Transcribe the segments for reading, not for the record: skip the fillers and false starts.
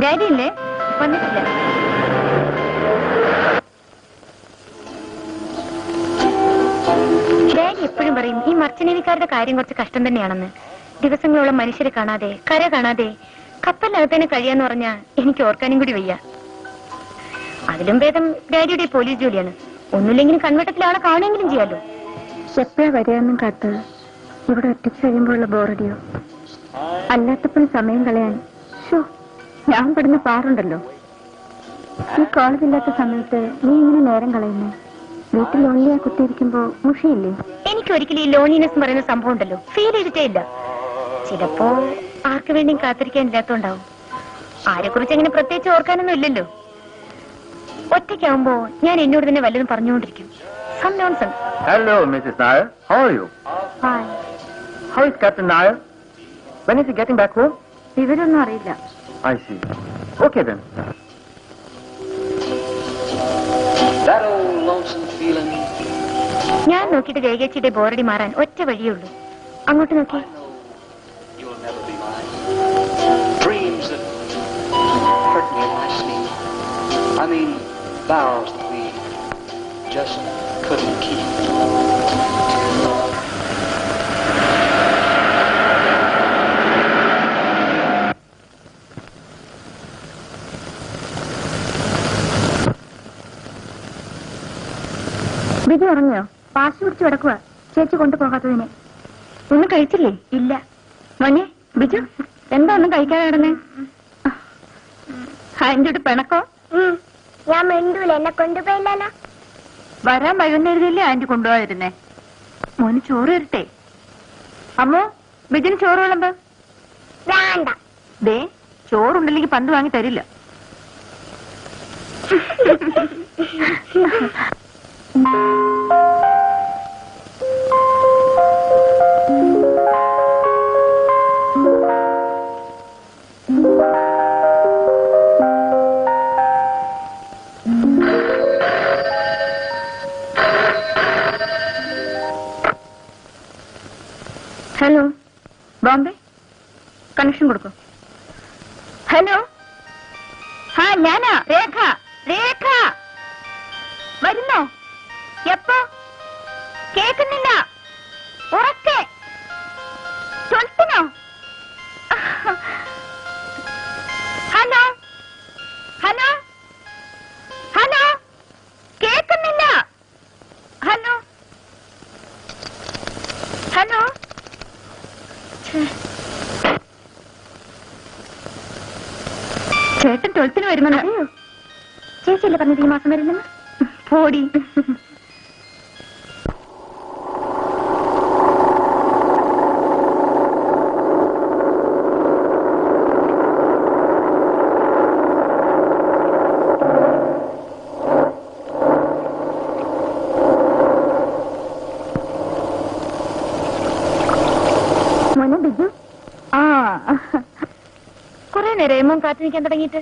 Daddy ഇല്ലേ? വന്നിട്ടില്ല. Daddy എപ്പോഴും പറയും ഈ മർച്ചനേവിക്കാരുടെ കാര്യം കുറച്ച് കഷ്ടം തന്നെയാണെന്ന്. ദിവസങ്ങളോളം മനുഷ്യരെ കാണാതെ, കര കാണാതെ കപ്പലിനകത്തേനെ കഴിയാന്ന് പറഞ്ഞാ എനിക്ക് ഓർക്കാനും കൂടി വയ്യ. അതിലും ഭേദം ഡാഡിയുടെ പോലീസ് ജോലിയാണ്. ഒന്നുമില്ലെങ്കിലും കൺവെട്ടത്തിൽ ആളെ കാണുമെങ്കിലും ചെയ്യാലോ. എപ്പോഴാ വരികയെന്നും കാത്ത് ഇവിടെ ഒറ്റയ്ക്ക് കഴിയുമ്പോഴുള്ള ബോറടിയോ. അല്ലാത്തപ്പോഴും സമയം കളയാൻ ഞാൻ പെടുന്ന പാറുണ്ടല്ലോ. ഈ കോളേജില്ലാത്ത സമയത്ത് നീ ഇങ്ങനെ നേരം കളയുന്നു. വീട്ടിൽ ലോണിയാ കുത്തിയിരിക്കുമ്പോ മുഷിയില്ലേ? എനിക്കൊരിക്കലും ഈ ലോണിനെസ് പറയുന്ന സംഭവം ഉണ്ടല്ലോ ഫീൽ ചെയ്തിട്ടേ ഇല്ല. ചിലപ്പോ ആർക്ക് വേണ്ടിയും കാത്തിരിക്കാനില്ലാത്തോണ്ടാവും. ആരെക്കുറിച്ച് അങ്ങനെ പ്രത്യേകിച്ച് ഓർക്കാനൊന്നും ഇല്ലല്ലോ. ഒറ്റയ്ക്കാവുമ്പോ ഞാൻ എന്നോട് തന്നെ വല്ലതും പറഞ്ഞുകൊണ്ടിരിക്കും. Some nonsense. Hello, Mrs. Nair. How are you? Hi. How is Captain Nair? When is he getting back home? വിവരമൊന്നും അറിയില്ല. I see. Okay then. That old lonesome feeling. ഞാൻ നോക്കിയിട്ട് രേഖച്ചിയുടെ ബോറടി മാറാൻ ഒറ്റ വഴിയുള്ളൂ. അങ്ങോട്ട് നോക്കി. You'll never be mine. Dreams that hurt me in my sleep. I mean, vows that we just couldn't keep. Biju ഉറങ്ങിയോ? പാശ് പിടിച്ച് കിടക്കുക ചേച്ചി കൊണ്ടുപോകാത്തതിന്. ഒന്നും കഴിച്ചില്ലേ? ഇല്ല. മോനെ ബിജു എന്താ ഒന്നും കഴിക്കാതെ കിടന്നേ? അതിന്റെ പിണക്കോ? ഞാൻ മിണ്ടൂല, എന്നെ കൊണ്ടുപോയില്ലല്ലോ. വരാൻ വൈകുന്നേരത്തില്ലേ ആന്റി കൊണ്ടുപോയിരുന്നേ. മോന് ചോറ് തരട്ടെ? അമ്മോ ബിജുന് ചോറ് വിളമ്പ്. വേണ്ട. ദേ ചോറുണ്ടല്ലെങ്കിൽ പന്ത് വാങ്ങി തരില്ല. ഹലോ ബോംബെ കണക്ഷൻ കൊടുക്കൂ. ഹലോ ഞാനാ രേഖ. രേഖ വരുന്നോ? എപ്പോ? കേൾക്കുന്നില്ല. ഉറക്കെ 12-നോ? ഹലോ ഹലോ ഹലോ കേൾക്കുന്നില്ല. ഹലോ ഹലോ ചേട്ടൻ 12-ന് വരുമെന്ന് അറിയോ? ചേച്ചിയല്ലേ പറഞ്ഞത് ഈ മാസം വരുന്നെന്ന്? പോടി. മോനെ ബിജു കുറെ നേരം കാത്തു നിൽക്കാൻ തുടങ്ങിയിട്ട്.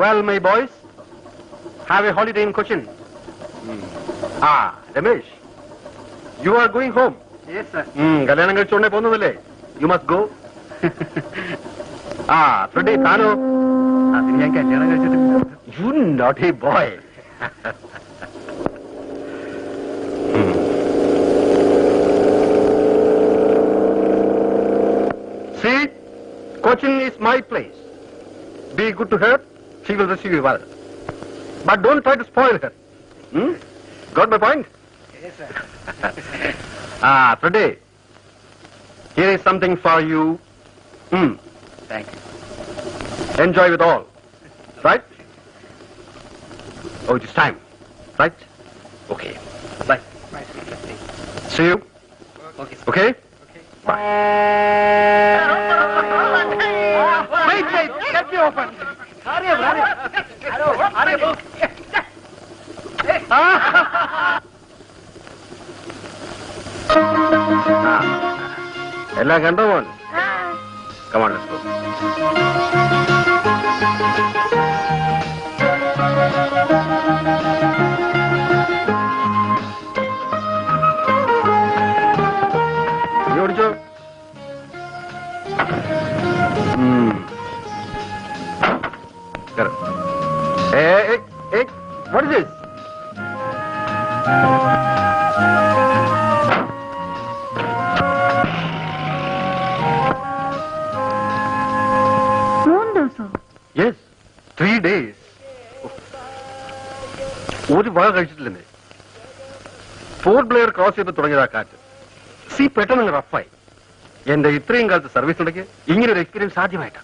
Well, my boys, have a holiday in Cochin. Ramesh, you are going home. Yes, sir. കല്യാണം കഴിച്ചോണ്ടേ പോകുന്നതല്ലേ? You must go. Today, താനോ? അതിന് ഞാൻ കല്യാണം കഴിച്ചിട്ടില്ല. You naughty boy. See, Cochin is my place. Be good to her. She will receive you well. But don't try to spoil her. Got my point? Yes, sir. Today, here is something for you. Thank you. Enjoy with all. Right? Oh, it is time. Right? Okay. Bye. Bye, sir. See you. Okay, sir. Okay? Okay. Bye. Wait, let me open. Hurry up, hurry up. Hurry up. എല്ലാം കണ്ടോ മോൻ? ആ, Come on, let's go. നീ ഓടിച്ചോ? കേറ്. What is this? മൂന്ന് ദിവസവും Yes, 3 days. ഒരു വക കഴിച്ചിട്ടില്ലെന്നേ. ഫോർട്ട് ബ്ലെയർ ക്രോസ് ചെയ്ത് തുടങ്ങിയതാ കാറ്റ്. സീ പെട്ടെന്ന് റഫായി. എന്റെ ഇത്രയും കാലത്ത് സർവീസ് ഉണ്ടെങ്കിൽ ഇങ്ങനെ ഒരു എക്സ്പീരിയൻസ് സാധ്യമായിട്ടാ.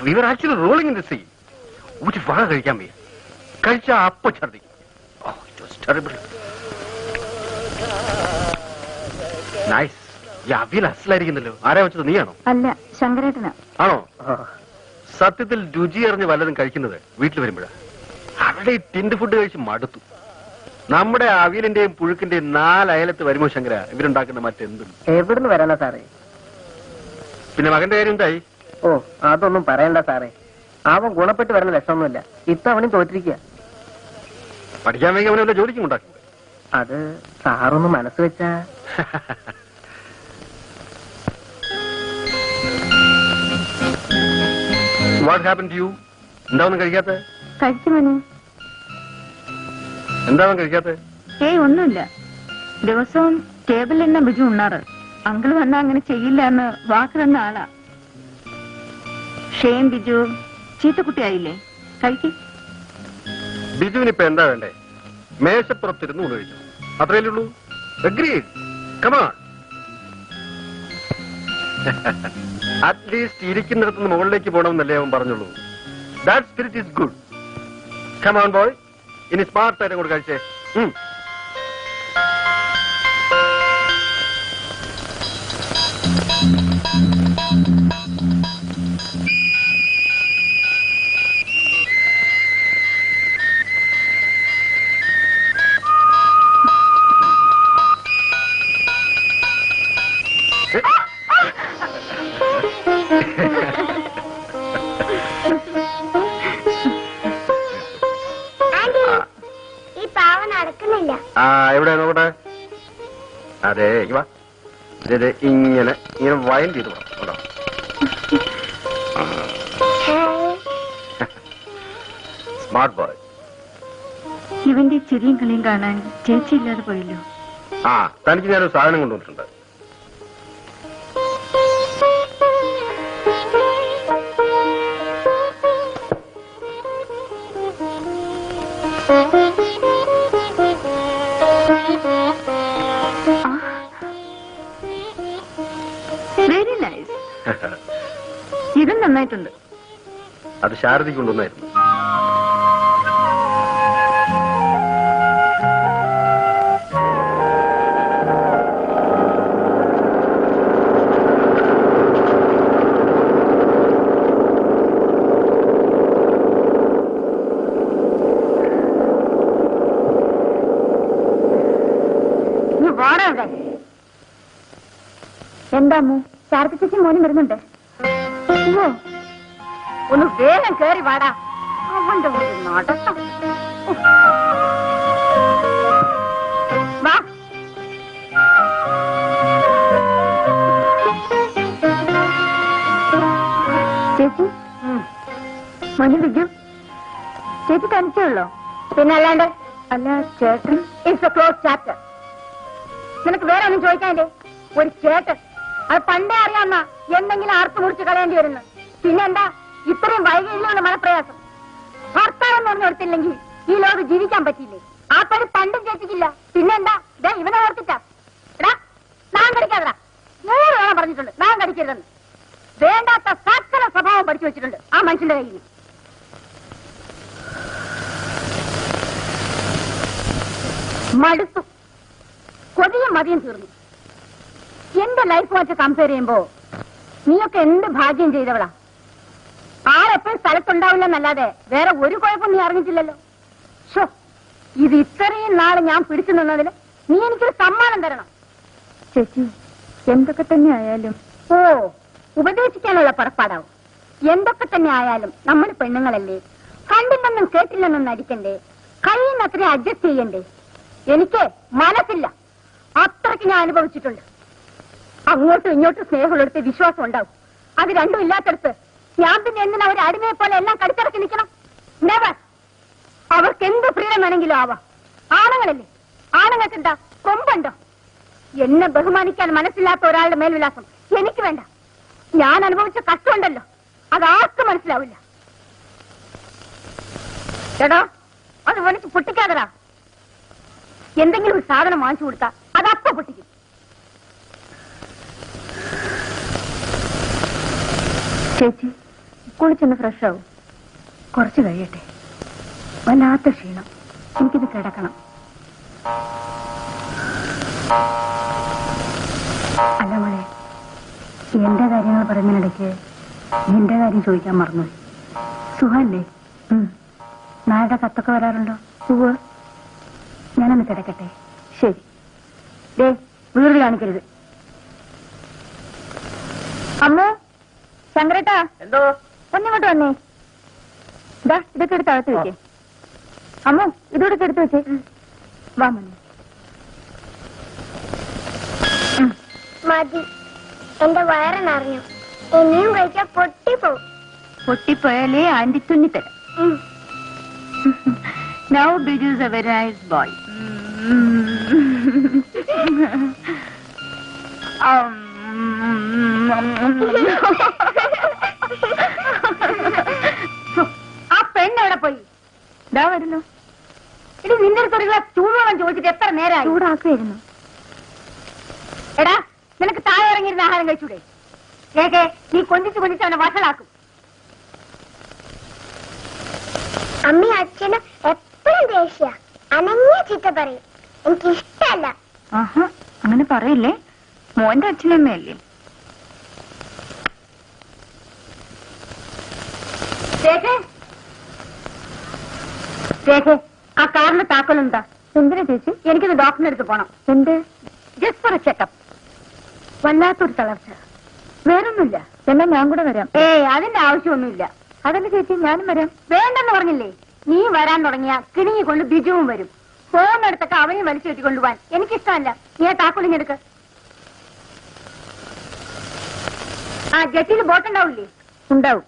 We are actually rolling in the sea. ഒരു വക കഴിക്കാൻ വയ്യ. കഴിച്ചാ അപ്പൊ ഛർദിക്കും. It was terrible. നൈസ്. ഈ അവിയൽ അസലായിരിക്കുന്നല്ലോ. ആരാ വെച്ചത്, നീയാണോ? അല്ല, ശങ്കരേട്ടനാ. ആണോ? സത്യത്തിൽ രുചി അറിഞ്ഞ് വല്ലതും കഴിക്കുന്നത് വീട്ടിൽ വരുമ്പോഴാണ്. അവിടെ ഈ ടിൻഡ് ഫുഡ് കഴിച്ച് മടുത്തു. നമ്മുടെ അവിയലിന്റെയും പുഴുക്കിന്റെയും 4 അയലത്ത് വരുമോ ശങ്കര ഇവരുണ്ടാക്കുന്ന മറ്റെന്തും. എവിടുന്ന് വരാനാ സാറേ? പിന്നെ മകന്റെ കാര്യം എന്തായി? ഓ, അതൊന്നും പറയണ്ട സാറേ. അവൻ ഗുണപ്പെട്ട് വരുന്ന ലക്ഷമൊന്നുമില്ല. ഇത്തവണയും തോറ്റിരിക്കുക. പഠിക്കാൻ വേണ്ടി അവനെ വല്ല ജോലിക്കും ഉണ്ടാക്കി. അത് സാറൊന്ന് മനസ്സ് വെച്ചാ. What happen to you? എന്താ ഒന്നും കഴിക്കാത്ത? കഴിച്ചു മോനെ. എന്താ അവൻ കഴിക്കാത്ത? ഒന്നുമില്ല. ദിവസവും ടേബിളിൽ തന്നെ ബിജു ഉണ്ണാറ്. അങ്കിൾ വന്നാ അങ്ങനെ ചെയ്യില്ല എന്ന് വാക്ക് തന്ന ആളാ. ഷെയിം ബിജു, ചീത്തക്കുട്ടിയായില്ലേ? കഴിക്കും. ബിജുവിന് ഇപ്പൊ എന്താ വേണ്ടേ? മേശപ്പുറത്തിരുന്ന് ഊണ് കഴിച്ചു, അത്രയല്ലേ ഉള്ളൂ. അഗ്രീഡ്. Come on. അറ്റ്ലീസ്റ്റ് ഇരിക്കുന്നിടത്തുനിന്ന് മുകളിലേക്ക് പോകണമെന്നല്ലേ അവൻ പറഞ്ഞുള്ളൂ. That spirit is good. Come on boy. ഇനി സ്മാർട്ട് ആയിട്ട് കൂടെ കഴിച്ചേ. ആന്റി, ഈ പാവ നടക്കുന്നില്ല. എവിടെ നോക്കട്ടെ. അതെ, വാ. ഇങ്ങനെ ഇങ്ങനെ വൈൻ ചെയ്ത് പോകണം. Smart boy. ഇവന്റെ ചിരിയും കളിയും കാണാൻ ചേച്ചി ഇല്ലാതെ പോയല്ലോ. തനിക്ക് ഞാനൊരു സാധനം കൊണ്ടുവന്നിട്ടുണ്ട്. Very nice. ഇതും നന്നായിട്ടുണ്ട്. അത് ശാരദയ്ക്ക് കൊണ്ടുവന്നായിരുന്നു. എന്താ അമ്മു, ശാരദ ചേച്ചി മോനും വരുന്നുണ്ട്. ഒന്ന് വേഗം കേറി വാടാ. അവന്റെ ഒരു നടത്തം. വാ. ചേച്ചി മോനെ വിജു, ചേച്ചി തനിച്ചേ ഉള്ളോ? പിന്നെ അല്ലാണ്ട്. അല്ല ചേട്ടൻ ഇറ്റ്സ് എ ക്ലോസ് ചാപ്റ്റർ. നിനക്ക് വേറെ ഒന്നും ചോദിക്കാനില്ലേ? ഒരു ചേട്ടൻ, അത് പണ്ടേ അറിയാവുന്ന എന്തെങ്കിലും ആർത്ത് മുറിച്ച് കളയേണ്ടി വരുന്നു. പിന്നെന്താ ഇത്രയും വൈകിയുള്ള മനപ്രയാസം? ഭർത്താവെന്ന് പറഞ്ഞു കൊടുത്തില്ലെങ്കിൽ ഈ ലോകം ജീവിക്കാൻ പറ്റിയില്ലേ? ആ പണി പണ്ടും ചേച്ചിക്കില്ല. പിന്നെന്താ ഇവനെ ഓർത്തിട്ടാ? എടാ നാം കടിക്കാതെടാ. 100 വേണം പറഞ്ഞിട്ടുണ്ട് നാം കടിക്കരുതെന്ന്. വേണ്ടാത്ത സകല സ്വഭാവം പഠിച്ചു വെച്ചിട്ടുണ്ട് ആ മനുഷ്യന്റെ കയ്യിൽ. മടുത്തു. കൊതിയും മതിയും തീർന്നു. എന്റെ ലൈഫ് വെച്ച് കമ്പയർ ചെയ്യുമ്പോ നീയൊക്കെ എന്ത് ഭാഗ്യം ചെയ്തവളാ. ആരെപ്പോഴും സ്ഥലത്തുണ്ടാവില്ലെന്നല്ലാതെ വേറെ ഒരു കുഴപ്പം നീ അറിഞ്ഞിട്ടില്ലല്ലോ. ഷോ, ഇത് ഇത്രയും നാളെ ഞാൻ പിടിച്ചു നിന്നതിന് നീ എനിക്കൊരു സമ്മാനം തരണം. ചേച്ചി എന്തൊക്കെ തന്നെ ആയാലും. ഓ, ഉപദേശിക്കാനുള്ള പുറപ്പാടാവും. എന്തൊക്കെ തന്നെ ആയാലും നമ്മൾ പെണ്ണുങ്ങളല്ലേ, കണ്ടില്ലെന്നും കേട്ടില്ലെന്നും നടിക്കണ്ടേ, കഴിയുന്നത്ര അഡ്ജസ്റ്റ് ചെയ്യണ്ടേ. എനിക്ക് മനസ്സില്ല, അത്രയ്ക്ക് ഞാൻ അനുഭവിച്ചിട്ടുണ്ട്. അങ്ങോട്ടും ഇങ്ങോട്ടും സ്നേഹമുള്ളടുത്ത് വിശ്വാസം ഉണ്ടാവും. അത് രണ്ടും ഇല്ലാത്തടത്ത് ഞാൻ പിന്നെ എന്തിനാ ഒരു അടിമയെ പോലെ എല്ലാം കടിച്ചിറക്കി നിൽക്കണം? നെവർ. അവർക്ക് എന്ത് ഫ്രീഡം വേണമെങ്കിലും ആവാം. ആണുങ്ങളല്ലേ, ആണുങ്ങൾക്ക് എന്താ കൊമ്പുണ്ടോ? എന്നെ ബഹുമാനിക്കാൻ മനസ്സില്ലാത്ത ഒരാളുടെ മേൽവിലാസം എനിക്ക് വേണ്ട. ഞാൻ അനുഭവിച്ച കഷ്ടമുണ്ടല്ലോ, അതാർക്കും മനസ്സിലാവില്ല. എടാ അത് വലിച്ച് പൊട്ടിക്കാതടാ. എന്തെങ്കിലും ഒരു സാധനം വാങ്ങിച്ചു കൊടുത്താ അതപ്പ പൊട്ടിക്കും. ചേച്ചി കുളിച്ചൊന്ന് ഫ്രഷ് ആവും. കുറച്ച് കഴിയട്ടെ. വല്ലാത്ത ക്ഷീണം, എനിക്കിത് കിടക്കണം. അല്ല മോളെ, എന്റെ കാര്യങ്ങൾ പറയുന്നതിനിടയ്ക്ക് നിന്റെ കാര്യം ചോദിക്കാൻ മറന്നു. സുഖല്ലേ? നാളെ കത്തൊക്കെ വരാറുണ്ടോ? സുഖ. ഞാനൊന്ന് കിടക്കട്ടെ. ശരി. ദേ വീട് കാണിക്കരുത്. അമ്മ, ശങ്കരേട്ടാ, എന്തോ ഒന്നിങ്ങോട്ട് വന്നേ. ഇതാ ഇതൊക്കെ എടുത്ത് അകത്ത് വെച്ചേ. അമ്മ ഇതോടെ എടുത്ത് വെച്ചേ. വാ മോനെ. മതി, എന്റെ വയറിനറിഞ്ഞു. ഇനിയും കഴിച്ചാൽ പൊട്ടിപ്പോവും. പൊട്ടിപ്പോയാലേ anti തുന്നിത്തരാം. Now Biju is a very nice boy. ആ പെണ്ണെവിടെ പോയി? ഇതാ വരുന്നു. ഇനി നിന്റെ അടുത്ത് ഒരു ഗ്ലാസ് ചൂടുവെള്ളം ചോദിച്ചിട്ട് എത്ര നേരമായി? ചൂടാക്കുമായിരുന്നു. എടാ നിനക്ക് താഴെ ഇറങ്ങിയിരുന്ന ആഹാരം കഴിച്ചൂടെ? കേക്കെ നീ കൊഞ്ചിച്ച് കൊഞ്ചിച്ച് അവനെ വഷളാക്കും. അമ്മി അച്ഛന് എപ്പോഴും ദേഷ്യ, അനങ്ങിയ ചീത്ത പറയും. എനിക്കിഷ്ടല്ല. അങ്ങനെ പറയില്ലേ, മോന്റെ അച്ഛനമ്മയല്ലേ. ആ കാറിന്റെ താക്കോലെന്താ? എന്തിനാ ചേച്ചി? എനിക്കൊന്ന് ഡോക്ടറിന്റെ അടുത്ത് പോണം. എന്ത്? Just for A checkup. വല്ലാത്തൊരു തളർച്ച. വേറൊന്നുമില്ല. എന്നാ ഞാൻ കൂടെ വരാം. അതിന്റെ ആവശ്യമൊന്നുമില്ല. അതല്ല ചേച്ചി, ഞാനും വരാം. വേണ്ടെന്ന് പറഞ്ഞില്ലേ? നീ വരാൻ തുടങ്ങിയ കിണിങ്ങി കൊണ്ട് ബിജുവും വരും. ഫോണെടുത്തൊക്കെ അവനെ വലിച്ചു കെട്ടിക്കൊണ്ടുപോവാൻ എനിക്കിഷ്ടമല്ല. നീ ആ താക്കോലിങ്ങെടുക്ക്. ആ ജെട്ടിയിൽ ബോട്ടുണ്ടാവില്ലേ? ഉണ്ടാവും.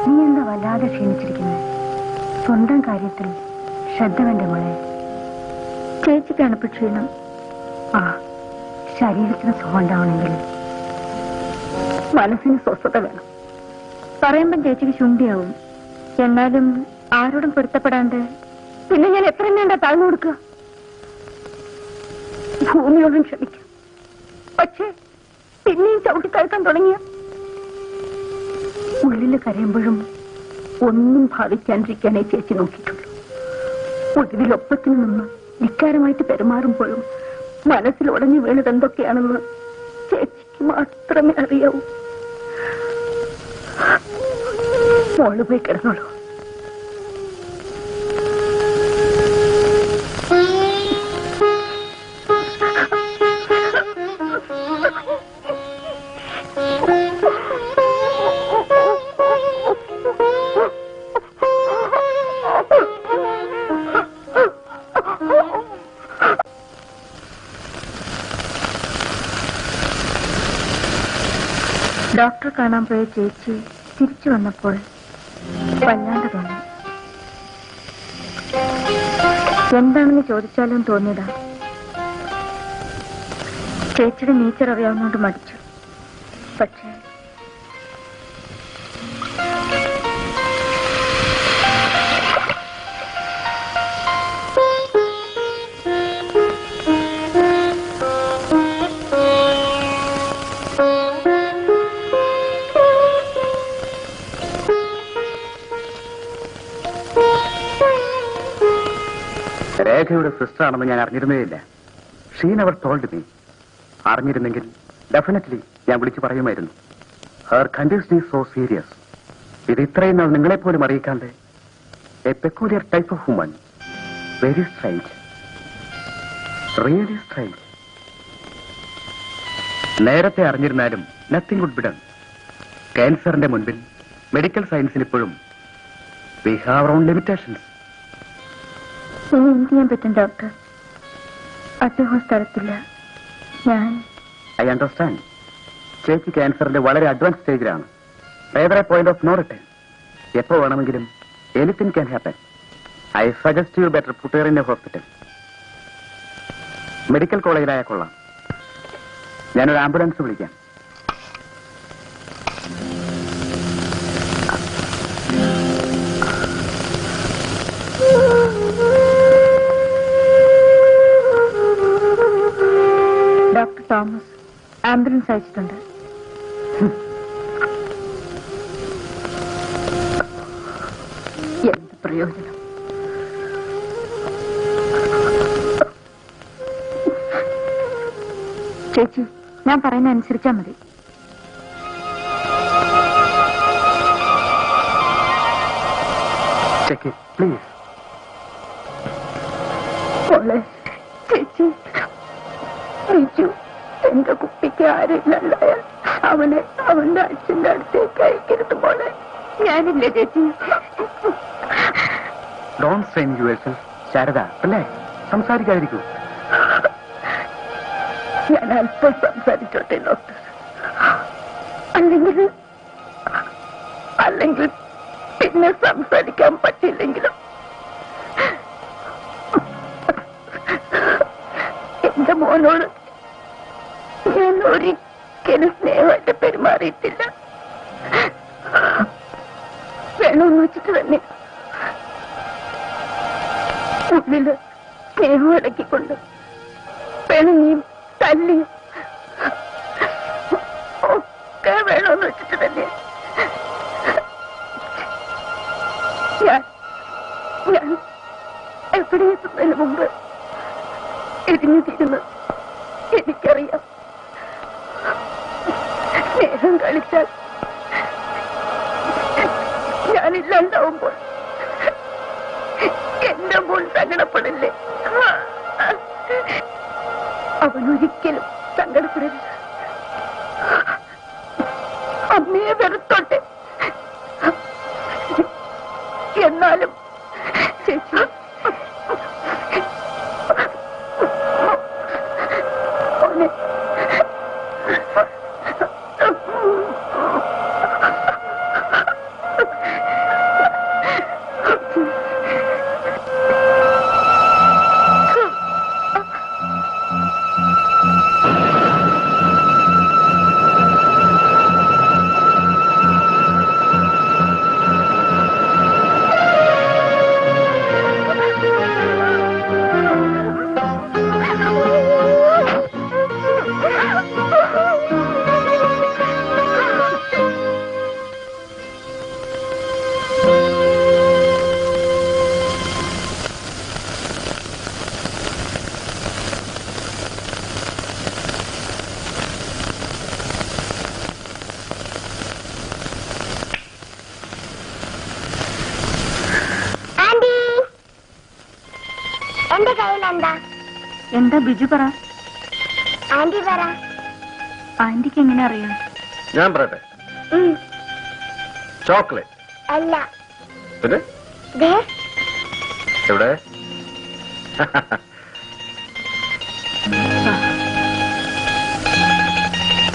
നീ എന്താ വല്ലാതെ ക്ഷീണിച്ചിരിക്കുന്നത്? സ്വന്തം കാര്യത്തിൽ ശ്രദ്ധ വേണ്ട മോളെ. ചേച്ചിക്കാണ് ഇപ്പൊ ക്ഷീണം. ആ, ശരീരത്തിന് സുഖം ഉണ്ടാവണമെങ്കിൽ മനസ്സിന് സ്വസ്ഥത വേണം. പറയുമ്പം ചേച്ചിക്ക് ശുണ്ഠിയാവും. എന്നാലും ആരോടും പൊരുത്തപ്പെടാണ്ട് പിന്നെ ഞാൻ എത്രയും വേണ്ട താഴ്ന്നു കൊടുക്കുക. ഭൂമിയോടും ക്ഷമിക്കാം. പക്ഷേ പിന്നെയും ചവിട്ടിക്കയറ്റാൻ തുടങ്ങിയ ഉള്ളില് കരയുമ്പോഴും ഒന്നും ഭാവിക്കാണ്ടിരിക്കാനേ ചേച്ചി നോക്കിയിട്ടുള്ളൂ. ഒടുവിലൊപ്പത്തിന് നിന്ന് ധിക്കാരമായിട്ട് പെരുമാറുമ്പോഴും മനസ്സിൽ ഉടഞ്ഞു വീണത് എന്തൊക്കെയാണെന്ന് ചേച്ചിക്ക് മാത്രമേ അറിയാവൂ. മോള് പോയി കിടന്നോളൂ. ഡോക്ടർ കാണാൻ പോയ ചേച്ചി തിരിച്ചു വന്നപ്പോൾ വല്ലാണ്ട് തോന്നി. എന്താണെന്ന് ചോദിച്ചാലും തോന്നിയതാ. ചേച്ചിയുടെ നേച്ചർ അറിയാവുന്നോണ്ട് മടിച്ചു. പക്ഷേ രേഖയുടെ സിസ്റ്റർ ആണെന്ന് ഞാൻ അറിഞ്ഞിരുന്നേയില്ല. She never told me. അറിഞ്ഞിരുന്നെങ്കിൽ ഡെഫിനറ്റ്ലി ഞാൻ വിളിച്ചു പറയുമായിരുന്നു. Her condition is so serious. ഇത് ഇത്രയും നാൾ നിങ്ങളെപ്പോലും അറിയിക്കാണ്ട് a peculiar type of woman. Very strange, really strange. നേരത്തെ അറിഞ്ഞിരുന്നാലും നത്തിങ് വുഡ് ബി ഡൺ. ക്യാൻസറിന്റെ മുൻപിൽ മെഡിക്കൽ സയൻസിന് ഇപ്പോഴും വി ഹാവ് ഓൺ ലിമിറ്റേഷൻസ്. ഇനി എന്ത് ചെയ്യാൻ പറ്റും ഡോക്ടർ? അദ്ദേഹം സ്ഥലത്തില്ല. ഞാൻ ഐ അണ്ടർസ്റ്റാൻഡ്. ചേച്ചി ക്യാൻസറിന്റെ വളരെ അഡ്വാൻസ് സ്റ്റേജിലാണ്. വേറെ പോയിന്റ് ഓഫ് നോ റിട്ടേൺ. എപ്പോ വേണമെങ്കിലും anything can happen. I suggest you better put her in a hospital. Medical കോളേജിലായാൽ കൊള്ളാം. ഞാനൊരു ആംബുലൻസ് വിളിക്കാം. ഡോക്ടർ തോമസ് ആംബുലൻസ് അയച്ചിട്ടുണ്ട്. എന്ത് പ്രയോജനം? ചേച്ചി, ഞാൻ പറയുന്ന അനുസരിച്ചാ മതി. Check it please. മോളെ, ചേച്ചി, ബിജു എന്റെ കുട്ടിക്ക് ആരെങ്കിലുണ്ടായാൽ അവനെ അവന്റെ അച്ഛന്റെ അടുത്തേക്ക് അയക്കരുത് മോളെ. ഞാനില്ല ചേച്ചി. Don't strain yourself. ശാരദ, അല്ലേ? സംസാരിക്കാതിരിക്കൂ. ഞാൻ അല്പം സംസാരിച്ചോട്ടെ ഡോക്ടർ. അല്ലെങ്കിൽ പിന്നെ സംസാരിക്കാൻ പറ്റില്ലെങ്കിലും എന്റെ മോനോട് ഞാൻ ഒരിക്കലും സ്നേഹമായിട്ട് പെരുമാറിയിട്ടില്ല. വേണമെന്ന് വെച്ചിട്ട് തന്നെ ഉള്ളില് സ്നേഹം ഇടക്കിക്കൊണ്ട് പെണുങ്ങിയും തല്ലിയും ഒക്കെ വേണമെന്ന് വെച്ചിട്ട് തന്നെ ഞാൻ എവിടെ എത്തുന്നതിന് മുമ്പ് ഇടിഞ്ഞു തീരുന്നു. എനിക്കറിയാം, സ്നേഹം കളിച്ചാൽ ഞാനില്ലാണ്ടാവുമ്പോൾ എന്റെ മോൻ സങ്കടപ്പെടില്ലേ? അവനൊരിക്കലും സങ്കടപ്പെടരുത്. അമ്മയെ വെറുത്തോട്ടെ. എന്നാലും ചേച്ചി, എന്റെ കയ്യിൽ എന്താ? എന്താ ബിജു പറ. ആന്റി പറ. ആന്റിക്ക് എങ്ങനെ അറിയാം? ഞാൻ പറയട്ടെ. ചോക്ലേറ്റ് അല്ല. പിന്നെ ദേ, എവിടെ?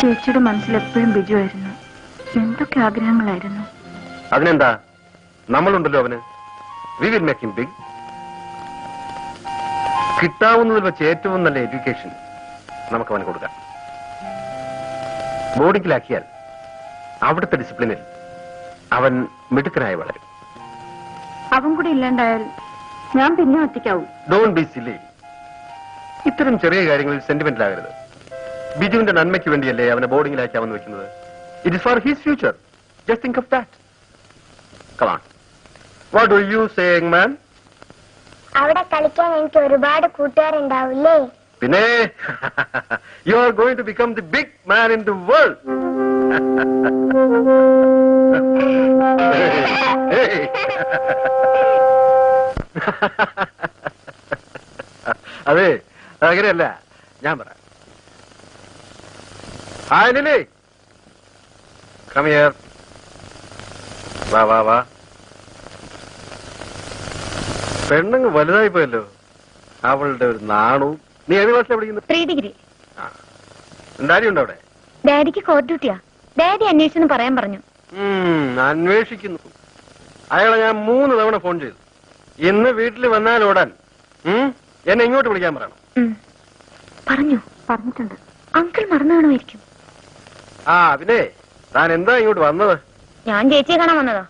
ചേച്ചിയുടെ മനസ്സിൽ എപ്പോഴും ബിജു ആയിരുന്നു. എന്തൊക്കെ ആഗ്രഹങ്ങളായിരുന്നു. അതിനെന്താ, നമ്മളുണ്ടല്ലോ അവന്. We will make him big. കിട്ടാവുന്നതിൽ വെച്ച് ഏറ്റവും നല്ല എഡ്യൂക്കേഷൻ നമുക്ക് അവന് കൊടുക്കാം. ബോർഡിങ്ങിലാക്കിയാൽ അവിടുത്തെ ഡിസിപ്ലിനിൽ അവൻ മിടുക്കനായി വളരും. അവൻ കൂടി ഇല്ലാണ്ടായാൽ ഞാൻ പിന്നെ ഒറ്റയ്ക്കാവും. Don't be silly. ഇത്തരം ചെറിയ കാര്യങ്ങളിൽ സെന്റിമെന്റൽ ആകരുത്. ബിജുവിന്റെ നന്മയ്ക്ക് വേണ്ടിയല്ലേ അവനെ ബോർഡിങ്ങിലാക്കാമെന്ന് വെക്കുന്നത്. It is for his future. Just think of that. Come on. What do you say, young man? അവിടെ കളിക്കാൻ എനിക്ക് ഒരുപാട് കൂട്ടുകാരുണ്ടാവില്ലേ? പിന്നെ you are going to become the big man in the world. അതെ, അങ്ങനെയല്ല, ഞാൻ പറയാം. Hi Lily, come here. വാ വാ വാ. പെണ്ണങ്ങ് വലുതായി പോയല്ലോ. അവളുടെ ഒരു നാണു. നീ ഏത് ക്ലാസ്സിലാണ് പഠിക്കുന്നത്? 3 ഡിഗ്രി. ഡാഡി ഉണ്ടോ അവിടെ? ഡാഡിക്ക് കോർട്ട് ഡ്യൂട്ടിയാ. ഡാഡി അന്വേഷിച്ചെന്ന് പറയാൻ പറഞ്ഞു. അന്വേഷിക്കുന്നു. അയാളെ ഞാൻ 3 തവണ ഫോൺ ചെയ്തു. ഇന്ന് വീട്ടിൽ വന്നാൽ ഓടാൻ എന്നെ ഇങ്ങോട്ട് വിളിക്കാൻ പറയണം. പറഞ്ഞിട്ടുണ്ട്. അങ്കിൾ മറന്നു കാണുമായിരിക്കും. ആ പിന്നെ താൻ എന്താ ഇങ്ങോട്ട് വന്നത്? ഞാൻ ചേച്ചിയെ കാണാൻ വന്നതാ.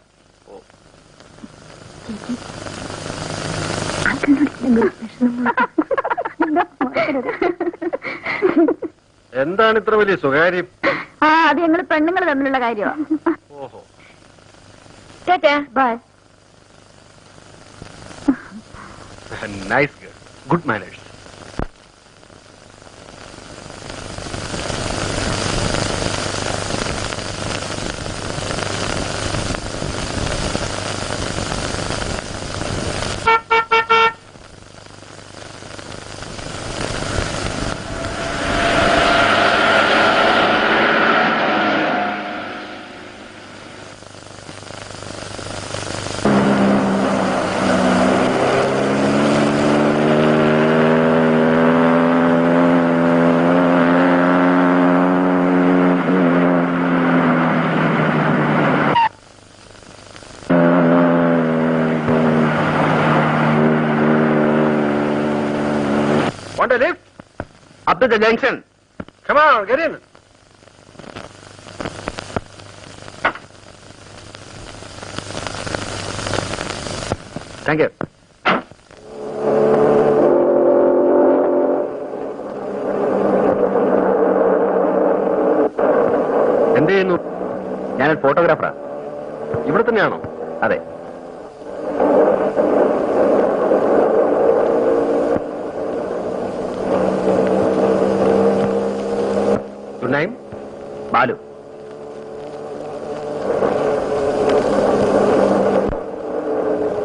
എന്താണ് ഇത്ര വലിയ സ്വകാര്യം? അത് ഞങ്ങൾ പെണ്ണുങ്ങൾ തമ്മിലുള്ള കാര്യമാണ്. ഓഹോ. Bye. Nice girl. Good manners. Want a lift? Up to the junction. Come on, get in. Thank you. എന്ത് ചെയ്യുന്നു? ഞാനൊരു ഫോട്ടോഗ്രാഫറാ. ഇവിടെ തന്നെയാണോ? അതെ. Good name? ബാലു.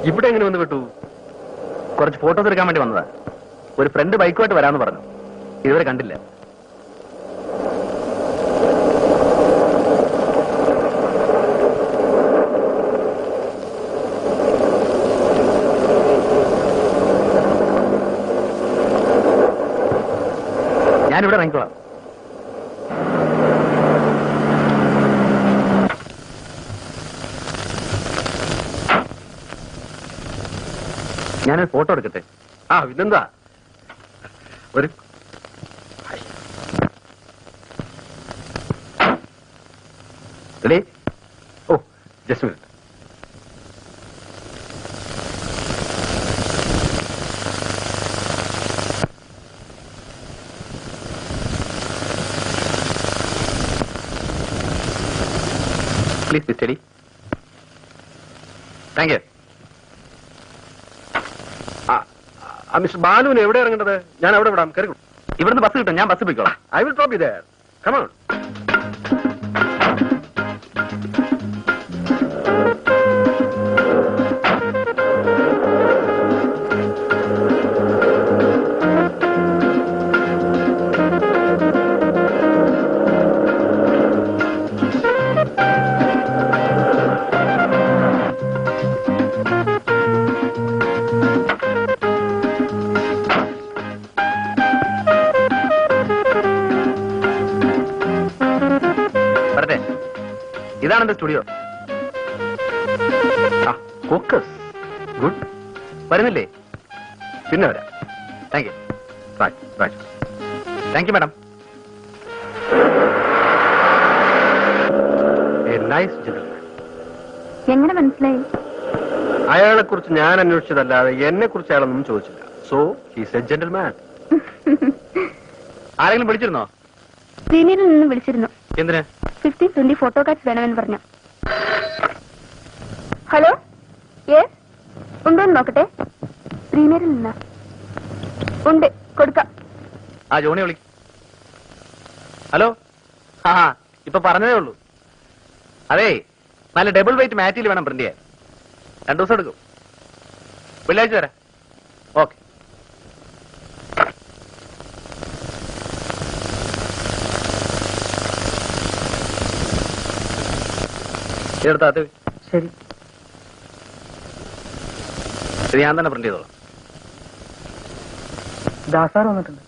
ഇവിടെ എങ്ങനെ വന്ന് വിട്ടു? കുറച്ച് ഫോട്ടോസ് എടുക്കാൻ വേണ്ടി വന്നതാ. ഒരു ഫ്രണ്ട് ബൈക്കുമായിട്ട് വരാമെന്ന് പറഞ്ഞു. ഇതുവരെ കണ്ടില്ല. ഞാനിവിടെ ഇറങ്ങിക്കോളാം. ഞാനൊരു ഫോട്ടോ എടുക്കട്ടെ? ആ പിന്നെന്താ. ഒരു ready? Oh just minute. Please be steady. Thank you. Mister ബാലുവിന് എവിടെ ഇറങ്ങേണ്ടത്? ഞാൻ അവിടെ വിടാം. കയറി. ഇവിടുന്ന് ബസ് കിട്ടും. ഞാൻ ബസ് പോയിക്കോളാം. I will drop you there. Come on. ഇതാണ് എന്റെ സ്റ്റുഡിയോ. Focus good. വരുന്നില്ലേ? പിന്നെ വരാം. Thank you. Thank you madam. A nice gentleman. എങ്ങനെ മനസ്സിലായി? അയാളെ കുറിച്ച് ഞാൻ അന്വേഷിച്ചതല്ലാതെ എന്നെ കുറിച്ച് അയാളൊന്നും ചോദിച്ചില്ല. So he's A gentleman. ആരെങ്കിലും വിളിച്ചിരുന്നോ? പ്രീമിയറിൽ നിന്ന് വിളിച്ചിരുന്നു. എന്തിന്? 50-20 ഫോട്ടോ കാർഡ്സ് വേണമെന്ന് പറഞ്ഞു. ഹലോ, യെസ്, ഉണ്ടോന്ന് നോക്കട്ടെ. പ്രീമിയറിൽ നിന്നാ. ഉണ്ട്, കൊടുക്കാം. ആ ജോണി വിളി. ഹലോ. ആ ഇപ്പൊ പറഞ്ഞതേ ഉള്ളൂ. അതെ, നല്ല ഡബിൾ വെയിറ്റ് മാറ്റിൽ വേണം പ്രിന്റ് ചെയ്യാൻ. 2 ദിവസം എടുക്കും. വെള്ളിയാഴ്ച തരാം. ഓക്കെ. എടുത്താ ശരി. ഇത് ഞാൻ തന്നെ പ്രിന്റ് ചെയ്തോളാം. ദാസാർ വന്നിട്ടുണ്ട്.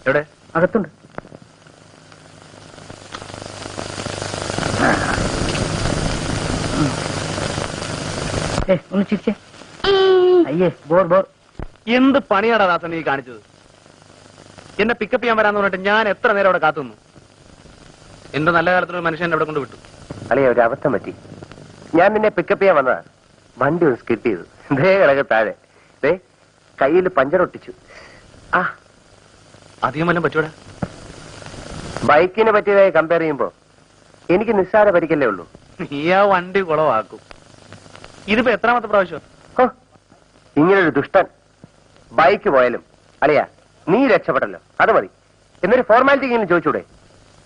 എവിടെ? അകത്തുണ്ട്. ഒന്ന് ചിരിച്ചേ. അയ്യേ, ബോർ. എന്ത് പണിയാടാ ദാസൻ നീ കാണിച്ചത്? എന്നെ പിക്കപ്പ് ചെയ്യാൻ വരാന്ന് പറഞ്ഞിട്ട് ഞാൻ എത്ര നേരം അവിടെ കാത്തുന്നു. എന്റെ നല്ല കാലത്തിലൊരു മനുഷ്യൻ അവിടെ കൊണ്ട് വിട്ടു. അളിയ, ഒരു അബദ്ധം പറ്റി. ഞാൻ നിന്നെ പിക്കപ്പ് ചെയ്യാൻ വന്നതാ. വണ്ടി ഒന്ന് സ്കിറ്റ് ചെയ്തു. ദേ കിടക്ക് താഴെ. ദേ കയ്യിൽ പഞ്ചർ ഒട്ടിച്ചു. ആ, അധികം വല്ലതും പറ്റൂടാ? ബൈക്കിനെ പറ്റിയതായി കമ്പയർ ചെയ്യുമ്പോ എനിക്ക് നിസ്സാര പരിക്കല്ലേ ഉള്ളൂ. നീ ആ വണ്ടി കുളവാക്കും. ഇതിപ്പോ എത്രാമത്തെ പ്രാവശ്യം? ഇങ്ങനൊരു ദുഷ്ടൻ ബൈക്ക് പോയാലും അളിയ നീ രക്ഷപ്പെട്ടല്ലോ, അത് മതി. എന്നൊരു ഫോർമാലിറ്റി ഇങ്ങനെ ചോദിച്ചൂടെ?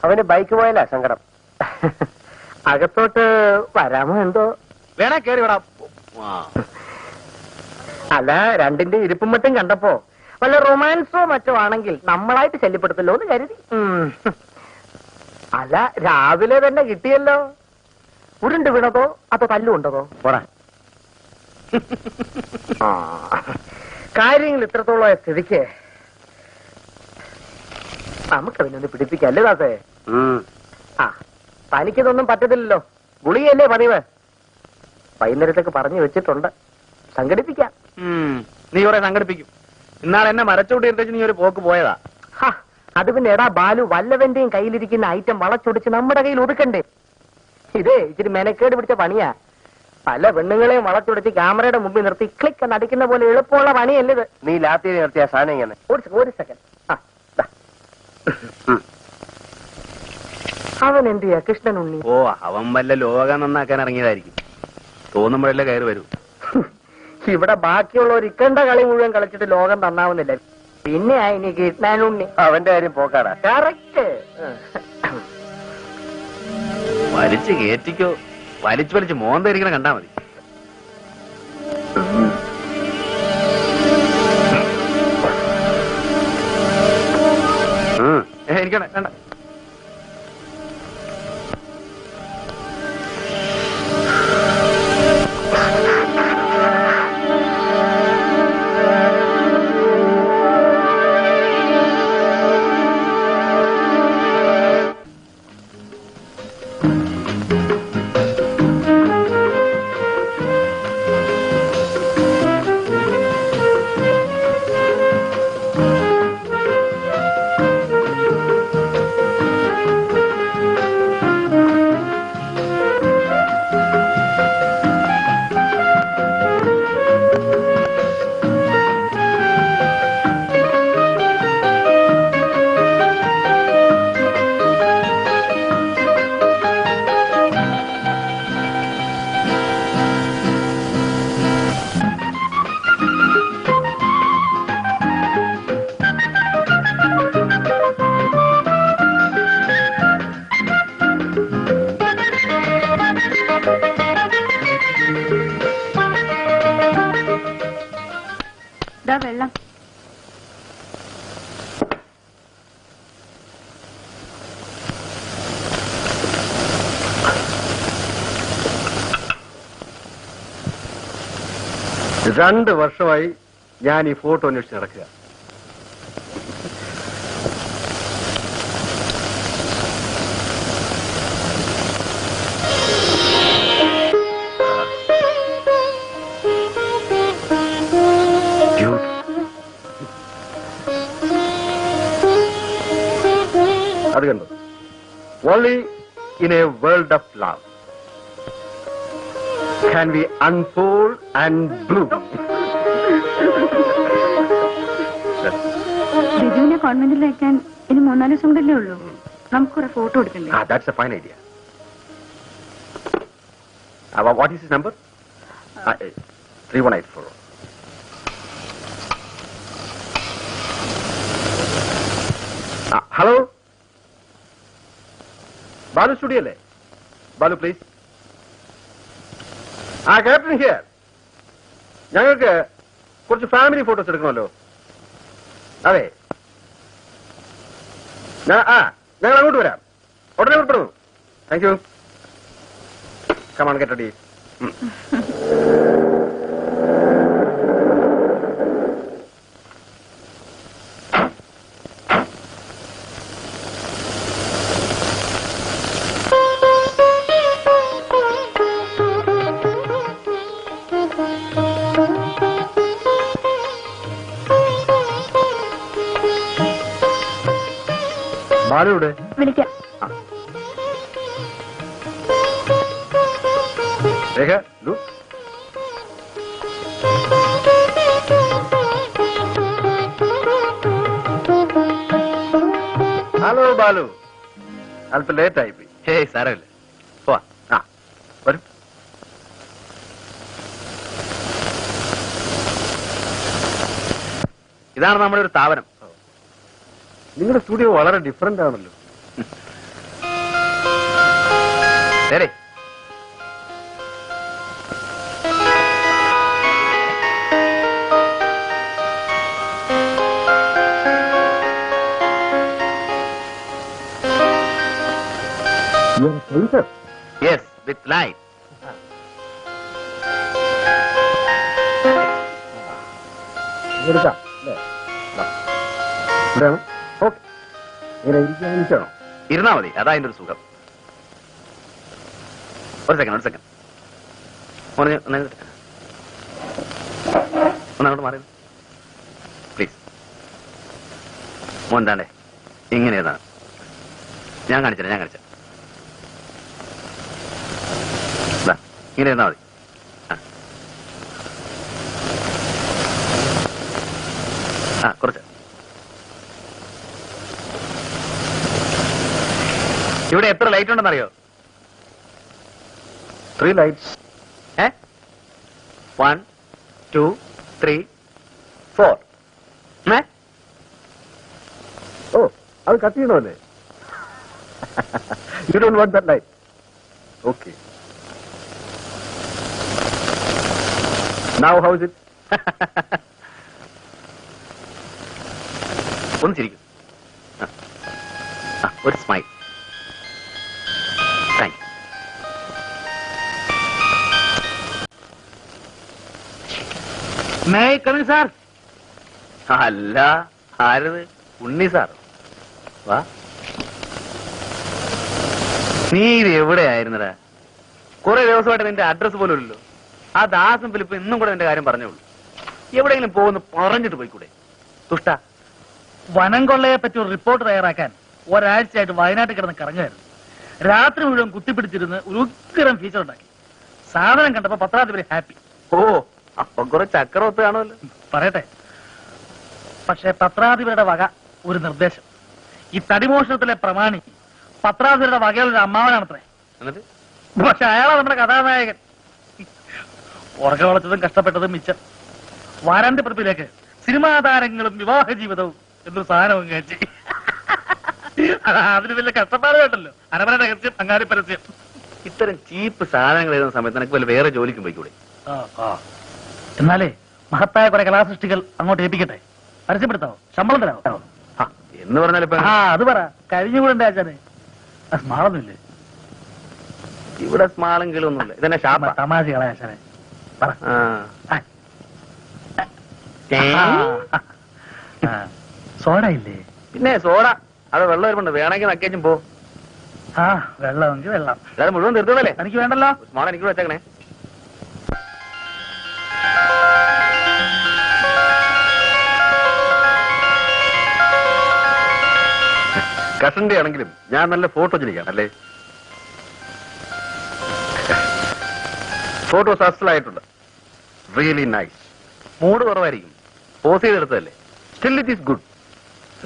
അവന് ബൈക്ക് പോയാലാ സങ്കടം. അകത്തോട്ട് വരാമോ എന്തോ? വേണേ കേറി വിടാം. അല്ല, രണ്ടിന്റെ ഇരിപ്പും മറ്റും കണ്ടപ്പോ വല്ല റൊമാൻസോ മറ്റോ ആണെങ്കിൽ നമ്മളായിട്ട് ശല്യപ്പെടുത്തല്ലോ എന്ന് കരുതി. അല്ല, രാവിലെ തന്നെ കിട്ടിയല്ലോ. ഉരുണ്ട് വീണതോ അതോ തല്ലുകൊണ്ടതോ? പോടാ. കാര്യങ്ങൾ ഇത്രത്തോളം സ്ഥിതിക്ക് നമുക്കതിനൊന്ന് പിടിപ്പിക്കല്ലേ ദാസേ? ആ, തനിക്കിതൊന്നും പറ്റത്തില്ലല്ലോ. ഗുളികയല്ലേ പതിവ്. വൈകുന്നേരത്തേക്ക് പറഞ്ഞു വെച്ചിട്ടുണ്ട്. സംഘടിപ്പിക്കാം. നീ കുറെ സംഘടിപ്പിക്കും. ഇന്നാളെ എന്നെ മരച്ചോട്ട് എടുത്തേച്ച് നീ ഒരു പോക്ക് പോയതാ. അത് പിന്നെ എടാ ബാലു, വല്ലവന്റെയും കയ്യിലിരിക്കുന്ന ഐറ്റം വളച്ചൊടിച്ച് നമ്മുടെ കയ്യിൽ ഒതുക്കണ്ടേ? ഇതേ ഇച്ചിരി മെനക്കേട് പിടിച്ച പണിയാ. പല പെണ്ണുങ്ങളെയും വളച്ചൊടിച്ച് ക്യാമറയുടെ മുമ്പിൽ നിർത്തി ക്ലിക്ക് എന്ന് അടിക്കുന്ന പോലെ എളുപ്പമുള്ള പണിയല്ലേ ഇത്? നീ ലാത്തി നിർത്തിയ സാധനം ഇങ്ങനെ. ഒരു സെക്കൻഡ്. അവൻ എന്ത് ചെയ്യാ കൃഷ്ണൻ ഉണ്ണി? ഓ, അവൻ വല്ല ലോകം നന്നാക്കാൻ ഇറങ്ങിയതായിരിക്കും. തോന്നുമ്പോഴല്ലേ കയറി വരൂ. ഇവിടെ ബാക്കിയുള്ളവർ ഇക്കണ്ട കളി മുഴുവൻ കളിച്ചിട്ട് ലോകം നന്നാവുന്നില്ല. പിന്നെ ഇനി കൃഷ്ണൻ ഉണ്ണി. അവന്റെ കാര്യം പോക്കാടാ. കറക്റ്റ്. വലിച്ചു കയറ്റിക്കോ. വലിച്ചു മോന്തരിക്കണ കണ്ടാ മതി. എനിക്കണ വേണ്ട. വെള്ളം. രണ്ട് വർഷമായി ഞാൻ ഈ ഫോട്ടോ അന്വേഷിച്ച് നടക്കുക. അത് കണ്ടു. Only in a world of love can we unfold and bloom. ബിജുവിനെ കോൺവെന്റിൽ അയക്കാൻ ഇനി 3-4 ദിവസം കൂടെ ഉള്ളൂ. നമുക്കൊരു ഫോട്ടോ എടുക്കണ്ടേ? That's a fine idea. What is his number? 3184. Hello? Balu studio അല്ലേ? ബാലു പ്ലീസ്. Captain here. ഞങ്ങൾക്ക് കുറച്ച് ഫാമിലി ഫോട്ടോസ് എടുക്കണമല്ലോ. അതെ, ഞങ്ങൾ അങ്ങോട്ട് വരാം. ഉടനെ പുറപ്പെടുന്നു. Thank you. Come on get ready. ബാലുവിടെ? വിളിക്കാം. രേഖ, ലു. ഹലോ ബാലു, അല്പം ലേറ്റ് ആയിപ്പോയി. ഹേയ് സാരമില്ല, പോവാ. വരും. ഇതാണ് നമ്മുടെ ഒരു സ്ഥാപനം. നിങ്ങളുടെ സ്റ്റുഡിയോ വളരെ ഡിഫറന്റ് ആണല്ലോ. ശരി, യെസ്, വിത്ത് ലൈറ്റ്. എടുക്കാം അല്ലേ? ഇവിടെയാണോ? ഓക്കെ. ഇങ്ങനെ ഇരിക്കാണോ? ഇരുന്നാ മതി, അതാ അതിന്റെ ഒരു സുഖം. ഒരു സെക്കൻഡ് ഒന്നങ്ങോട്ട് മാറി പ്ലീസ്. മോൻ താണ്ടേ ഇങ്ങനെയതാണ്. ഞാൻ കാണിച്ച ഇങ്ങനെ ഇരുന്നാ മതി. കുറച്ച് ഇവിടെ എത്ര ലൈറ്റ് ഉണ്ടെന്നറിയോ? 3 ലൈറ്റ്സ്. 1 2 3 4. ഓ, അത് കട്ട് ചെയ്യണമല്ലേ? You don't want that light. Okay. Now how is it? ഒന്ന് ചിരിക്കും. ഒരു സ്മൈൽ. Thank you. സാർ അല്ല, ആരത്? ഉണ്ണി സാർ. വാ. നീ ഇത് എവിടെയായിരുന്നടാ? കുറെ ദിവസമായിട്ട് നിന്റെ അഡ്രസ് പോലും ഇല്ലല്ലോ. ആ ദാസും ഫിലിപ്പ് ഇന്നും കൂടെ നിന്റെ കാര്യം പറഞ്ഞോളൂ. എവിടെയെങ്കിലും പോകുന്നു പറഞ്ഞിട്ട് പോയിക്കൂടെ? ദുഷ്ട. വനം കൊള്ളയെ പറ്റി ഒരു റിപ്പോർട്ട് തയ്യാറാക്കാൻ ഒരാഴ്ചയായിട്ട് വയനാട്ടിൽ കിടന്ന് കറങ്ങുമായിരുന്നു. രാത്രി മുഴുവൻ കുത്തിപ്പിടിച്ചിരുന്ന് ഒരു ഉഗ്രം ഫീച്ചർ ഉണ്ടാക്കി. സാധനം കണ്ടപ്പോ പത്രാധിപര് ഹാപ്പി. ഓ, അപ്പം കുറെ ചക്രവത്ത് കാണുമല്ലോ. പറയട്ടെ, പക്ഷെ പത്രാധിപരുടെ വക ഒരു നിർദ്ദേശം. ഈ തടിമോഷണത്തിലെ പ്രമാണി പത്രാധിപരുടെ വകയിലൊരു അമ്മാവനാണത്രേ. എന്നിട്ട് പക്ഷെ അയാളാ നമ്മുടെ കഥാനായകൻ. ഉറക്കം വളച്ചതും കഷ്ടപ്പെട്ടതും മിച്ചം. വാരാന്ത്യ പതിപ്പിലേക്ക് സിനിമാ താരങ്ങളും വിവാഹ ജീവിതവും എന്നൊരു സാധനവും കഴിച്ച് അതിന് വലിയ കഷ്ടപ്പാട് വേണ്ടല്ലോ. അരമന രഹസ്യം, അങ്ങാടി പരസ്യം. ഇത്തരം ചീപ്പ് സാധനങ്ങൾ എഴുതുന്ന സമയത്ത് നിനക്ക് വല്ല വേറെ ജോലിക്കും പോയിക്കൂടെ? എന്നാലേ മഹത്തായ കുറെ കലാസൃഷ്ടികൾ അങ്ങോട്ട് ഏൽപ്പിക്കട്ടെ. പരസ്യപ്പെടുത്താവോ? ശമ്പളം തരാവോ? എന്ന് പറഞ്ഞാൽ ഇപ്പൊ അത് പറ. കഴിഞ്ഞുകൂടെ ആച്ചാനെ? സ്മാളൊന്നുമില്ലേ ഇവിടെ? സ്മാളെങ്കിലും ഒന്നുമില്ല. ഇതന്നെ ഷാപ്പ. തമാശ കളയാച്ചാനെ പറ. സോഡ ഇല്ലേ? പിന്നെ സോഡ. അത് വെള്ളം വരുമ്പോ വേണമെങ്കിൽ നക്കേച്ചും പോ. വെള്ളമെങ്കിൽ വെള്ളം. അതായത് മുഴുവൻ തീർത്തോളല്ലേ? എനിക്ക് വേണ്ടല്ലോ. സ്മാൾ എനിക്ക് വെച്ചേക്കണേ. കഷന്റെ ആണെങ്കിലും ഞാൻ നല്ല ഫോട്ടോജനിക്കാണ് അല്ലേ? ഫോട്ടോസ് അസലായിട്ടുണ്ട്. Really nice. മൂഡ് കുറവായിരിക്കും, പോസ് ചെയ്തെടുത്തതല്ലേ. Still it is good.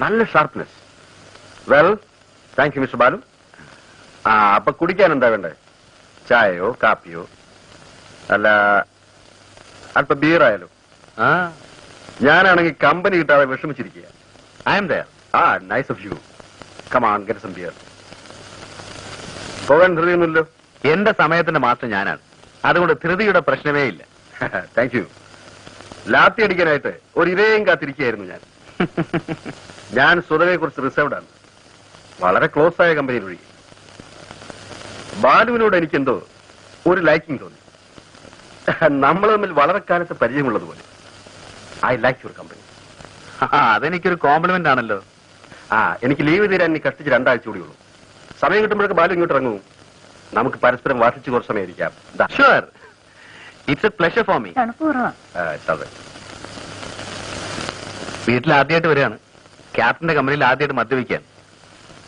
നല്ല sharpness. Well, thank you mister Balu. അപ്പൊ കുടിക്കാൻ എന്താ വേണ്ടേ? ചായയോ കാപ്പിയോ അല്ല അല്പ ബിയറായാലോ? ഞാനാണെങ്കിൽ കമ്പനി കിട്ടാതെ വിഷമിച്ചിരിക്കുക. I am there. Nice of you. Come on, get some beer. പോകാൻ ധൃതിയൊന്നുമില്ലോ. എന്റെ സമയത്തിന്റെ മാസ്റ്റർ ഞാനാണ്, അതുകൊണ്ട് ധൃതിയുടെ പ്രശ്നമേ ഇല്ല. Thank you. ലാത്തി അടിക്കാനായിട്ട് ഒരു ഇരയും കാത്തിരിക്കുകയായിരുന്നു ഞാൻ. ഞാൻ സ്വതവേ കുറിച്ച് റിസർവ്ഡ് ആണ്, വളരെ ക്ലോസ് ആയ കമ്പനിയിൽ ഒഴികെ. ബാലുവിനോട് എനിക്കെന്തോ ഒരു ലൈക്കിംഗ് തോന്നി. നമ്മൾ തമ്മിൽ വളരെ കാലത്ത് പരിചയമുള്ളതുപോലെ. I like your company. അതെനിക്കൊരു കോംപ്ലിമെന്റ് ആണല്ലോ. എനിക്ക് ലീവ് തീരാൻ ഇനി കഷ്ടിച്ച് 2 ആഴ്ച കൂടി ഉള്ളൂ. സമയം കിട്ടുമ്പോഴൊക്കെ ബാലു ഇങ്ങോട്ട് ഇറങ്ങും. നമുക്ക് പരസ്പരം വാർഷിച്ച് കുറച്ച് സമയം ഇരിക്കാം. Sure, it's A pleasure for me. വീട്ടിൽ ആദ്യമായിട്ട് വരികയാണ്. ക്യാപ്റ്റന്റെ കമ്പനിയിൽ ആദ്യമായിട്ട് മദ്യപിക്കാൻ.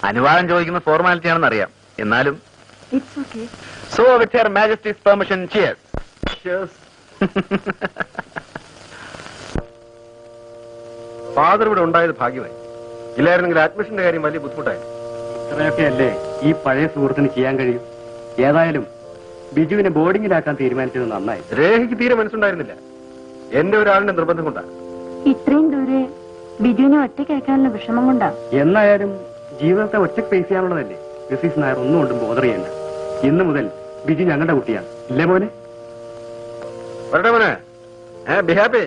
അനുവാദം ചോദിക്കുന്ന ഫോർമാലിറ്റി ആണെന്ന് അറിയാം, എന്നാലും so with her Majesty's permission, cheers. Father ഇവിടെ ഉണ്ടായത് ഭാഗ്യമായി. ഇല്ലായിരുന്നെങ്കിൽ അഡ്മിഷന്റെ കാര്യം വലിയ ബുദ്ധിമുട്ടായിരുന്നു. ഇത്രയൊക്കെ അല്ലേ ഈ പഴയ സുഹൃത്തിന് ചെയ്യാൻ കഴിയും. ഏതായാലും ബിജുവിനെ ബോർഡിങ്ങിലാക്കാൻ തീരുമാനിച്ചത് നന്നായി. രേഖയ്ക്ക് തീരെ മനസ്സുണ്ടായിരുന്നില്ല. എന്റെ ഒരാളിന്റെ നിർബന്ധം കൊണ്ടാണ്. ഇത്രയും ദൂരെ ബിജുവിനെ ഒറ്റയ്ക്ക് അയക്കാനുള്ള വിഷമം കൊണ്ടാ. എന്നായാലും ജീവിതത്തെ ഒറ്റയ്ക്ക് ഫേസ് ചെയ്യാനുള്ളതല്ലേ. മിസ്സിസ് നായർ ഒന്നും കൊണ്ടും ബോധർ ചെയ്യണ്ട. ഇന്ന് മുതൽ ബിജു ഞങ്ങളുടെ കുട്ടിയാണ്, ഇല്ലേ മോനെ? വരട്ടെ മോനെ. Be happy.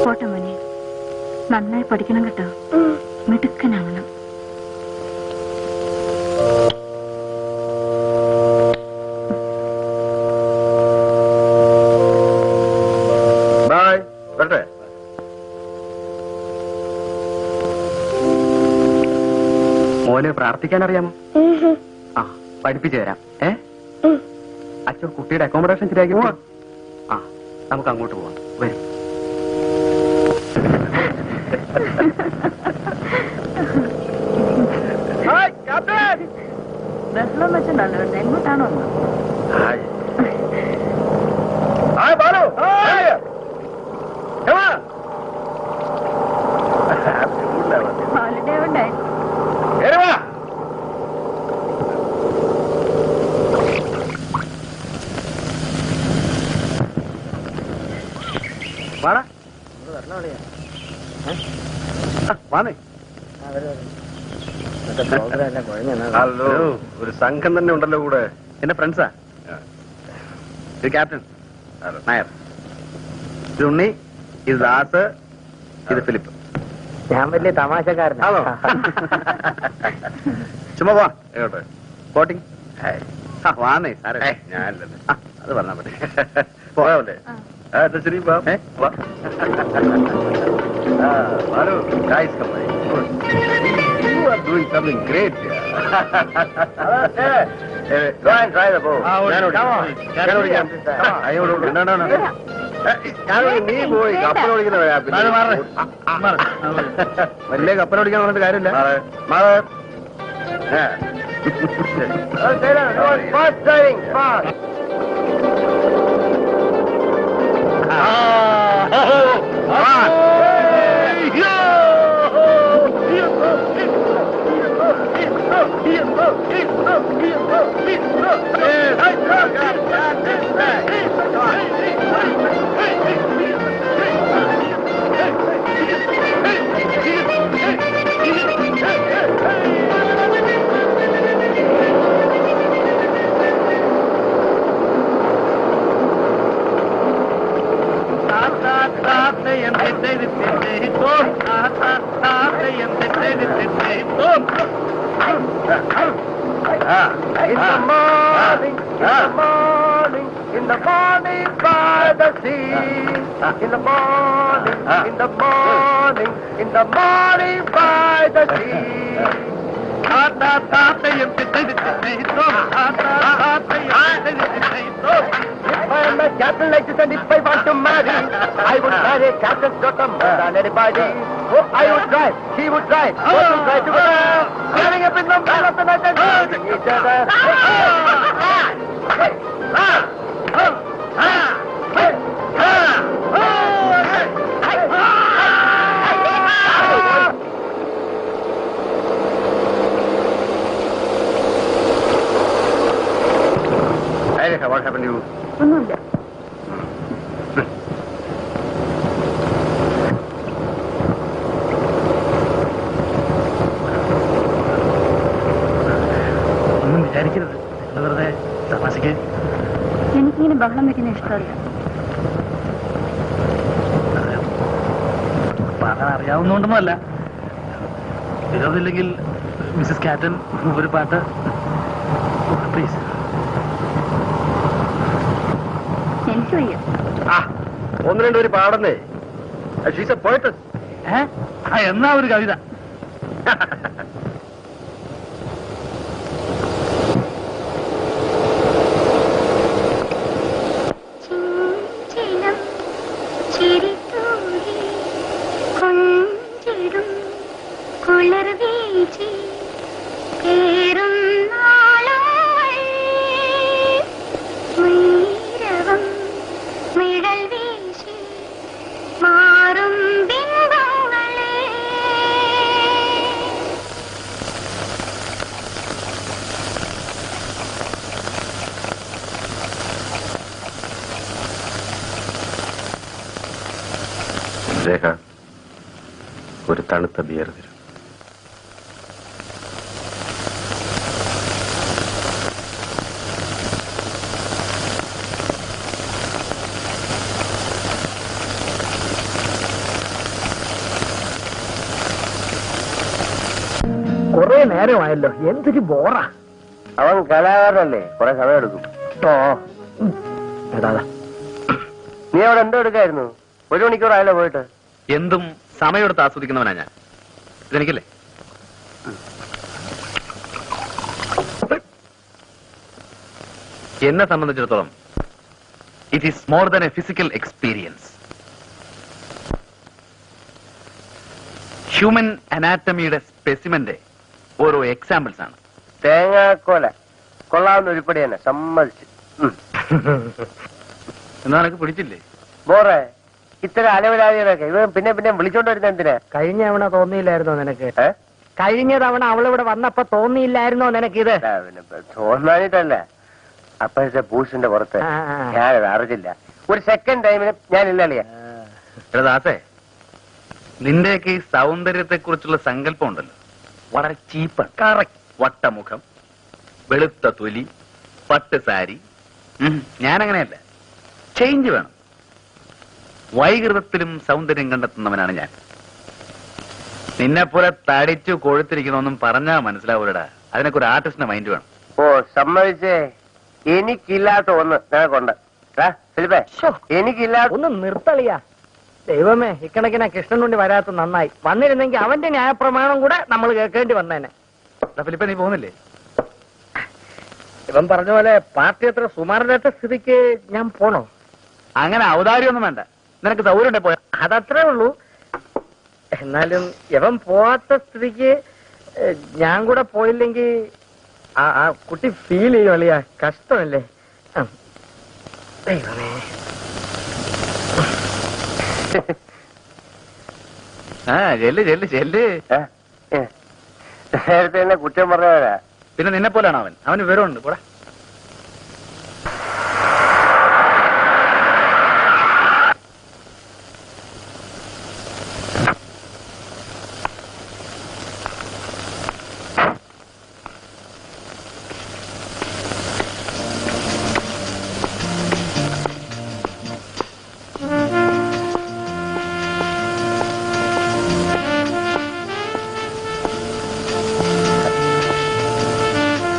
പോട്ടെ മോനെ, നന്നായി പഠിക്കണം കേട്ടോ, മിടുക്കനാവണം. ബൈ. വരട്ടെ. മോനെ പ്രാർത്ഥിക്കാൻ അറിയാമോ? പഠിപ്പിച്ചു തരാം. അച്ഛൻ കുട്ടിയുടെ അക്കോമഡേഷൻ ശരിയാക്കി. നമുക്ക് അങ്ങോട്ട് പോവാം. വരും. ബഹളം വെച്ചിട്ടുണ്ടല്ലോ, എങ്ങോട്ടാണോ? ഹോളിഡേ ഉണ്ടേ. ഹലോ, ഒരു സംഘം തന്നെ ഉണ്ടല്ലോ കൂടെ. എന്റെ ഫ്രണ്ട്സാ. ഇത് ക്യാപ്റ്റൻ നായർ, ഇത് ഉണ്ണി, ഇത് ദാസ്, ഇത് ഫിലിപ്പ്. ഞാൻ വലിയ തമാശക്കാരനാണോ? ചുമ്മാ പോവാ. എങ്ങോട്ടെ? ബോട്ടിംഗ്. വാന്നേ സാറേ. ഞാനല്ലേ. അത് പറഞ്ഞാ മതി. പോയാവല്ലേ? ശരി. Hello guys, come bye. You are doing something great here. Go and try the boat. നീ പോയി കപ്പലോടിക്കുന്ന വലിയ കപ്പലോടിക്കാൻ പറഞ്ഞിട്ട് കാര്യമില്ല. In the morning by the sea, in the morning, in the morning, in the morning by the sea. If I am a captain likes it, and if I want to marry, I would marry captain's daughter more than anybody. Oh, I would drive, he would drive, both would drive together, running up in the middle of the night and shooting each other. What happened to you? ഒന്നുമില്ല. ഒന്നും വിചാരിക്കരുത്, വെറുതെ തമാശക്ക്. എനിക്കിങ്ങനെ ബഹളം വെക്കുന്ന ഇഷ്ടമല്ല. പാടാൻ അറിയാവുന്നതുകൊണ്ടൊന്നുമല്ല. വിരോധമില്ലെങ്കിൽ മിസ്സസ് കാറ്റൻ ഒരു പാട്ട് പ്ലീസ്. എനിക്ക് വയ്യ. ഒന്ന് രണ്ടുപേര് പാടുന്നേ. She's a poetess. എന്നാ ഒരു കവിത. രേഖ, ഒരു തണുത്ത ബിയർ തരും. കുറെ നേരമായല്ലോ, എന്തൊരു ബോറാ. അവൻ കലാകാരനല്ലേ, കുറെ സമയം എടുക്കും. എടാ നീ അവിടെ എന്തോ എടുക്കായിരുന്നു? 1 മണിക്കൂറായല്ലോ പോയിട്ട്. എന്തും സമയമെടുത്ത് ആസ്വദിക്കുന്നവനാ ഞാൻ. ഇതെനിക്കല്ലേ? എന്നെ സംബന്ധിച്ചിടത്തോളം it is more than a physical experience. Human അനാറ്റമിയുടെ സ്പെസിമെന്റെ ഓരോ എക്സാമ്പിൾസ് ആണ്. തേങ്ങാക്കോല കൊള്ളാവുന്ന ഉരുപ്പടി തന്നെ, സമ്മതിച്ചു. എന്നാ നിനക്ക് പിടിച്ചില്ലേ? ബോറേ, ഇത്തരം അലവിലാതികളൊക്കെ ഇവൻ പിന്നെ പിന്നെ വിളിച്ചോണ്ട് വരുന്ന എന്തിനാ? കഴിഞ്ഞ തവണ തോന്നിയില്ലായിരുന്നോ നിനക്ക്? കഴിഞ്ഞ തവണ അവളിവിടെ വന്നപ്പോ തോന്നിയില്ലായിരുന്നോ നിനക്കിത്? തോന്നാനിട്ടല്ല, അപ്പോഴത്തെ ബൂസിന്റെ പുറത്ത് ഞാനത് അറിഞ്ഞില്ല. ഒരു സെക്കൻഡ് ടൈമിന് ഞാനില്ലല്ലേ. ദാസേ, നിന്റെയൊക്കെ ഈ സൗന്ദര്യത്തെ കുറിച്ചുള്ള സങ്കല്പം ഉണ്ടല്ലോ, വളരെ ചീപ്പാണ്. കറക്റ്റ്. വട്ടമുഖം, വെളുത്ത തൊലി, പട്ട് സാരി. ഞാനങ്ങനെയല്ല, ചേഞ്ച് വേണം. വൈകൃതത്തിലും സൗന്ദര്യം കണ്ടെത്തുന്നവനാണ് ഞാൻ. നിന്നെപ്പോലെ തടിച്ചു കൊഴുത്തിരിക്കണമെന്നും പറഞ്ഞാൽ മനസ്സിലാവൂലടാ. അതിനൊക്കെ ഒരു ആർട്ടിസ്റ്റിന്റെ മൈൻഡ് വേണം. ഓ, സമ്മതിച്ചേ. എനിക്കില്ലാത്ത ഒന്ന് നിനക്കുണ്ട്. എനിക്കില്ലാത്ത ഒന്ന് നിർത്തളിയാ. ദൈവമേ, ഇക്കണക്കിനാ കൃഷ്ണനുണ്ടി വരാത്ത നന്നായി. വന്നിരുന്നെങ്കിൽ അവന്റെ ന്യായപ്രമാണം കൂടെ നമ്മൾ കേൾക്കേണ്ടി വന്നേനെ. ഫിലിപ്പ, നീ പോകുന്നില്ലേ? ഇവൻ പറഞ്ഞ പോലെ പാർട്ടി അത്ര സുമാറില്ലാത്ത സ്ഥിതിക്ക് ഞാൻ പോണോ? അങ്ങനെ ഔദാര്യമൊന്നും വേണ്ട. നിനക്ക് സൗകര്യം ഉണ്ടെ പോയാ. അതത്രേ ഉള്ളൂ. എന്നാലും ഇവൻ പോവാത്ത സ്ഥിതിക്ക് ഞാൻ കൂടെ പോയില്ലെങ്കിൽ ആ കുട്ടി ഫീൽ ചെയ്യും അളിയാ. കഷ്ടമല്ലേ? ദൈവമേ. ചെല്ല് ചെല്ല് ചെല്ല്. നേരത്തെ എന്നെ കുറ്റം പറഞ്ഞവരാ. പിന്നെ നിന്നെ പോലെയാണ് അവൻ. അവന് വിവരമുണ്ട്. പോടാ.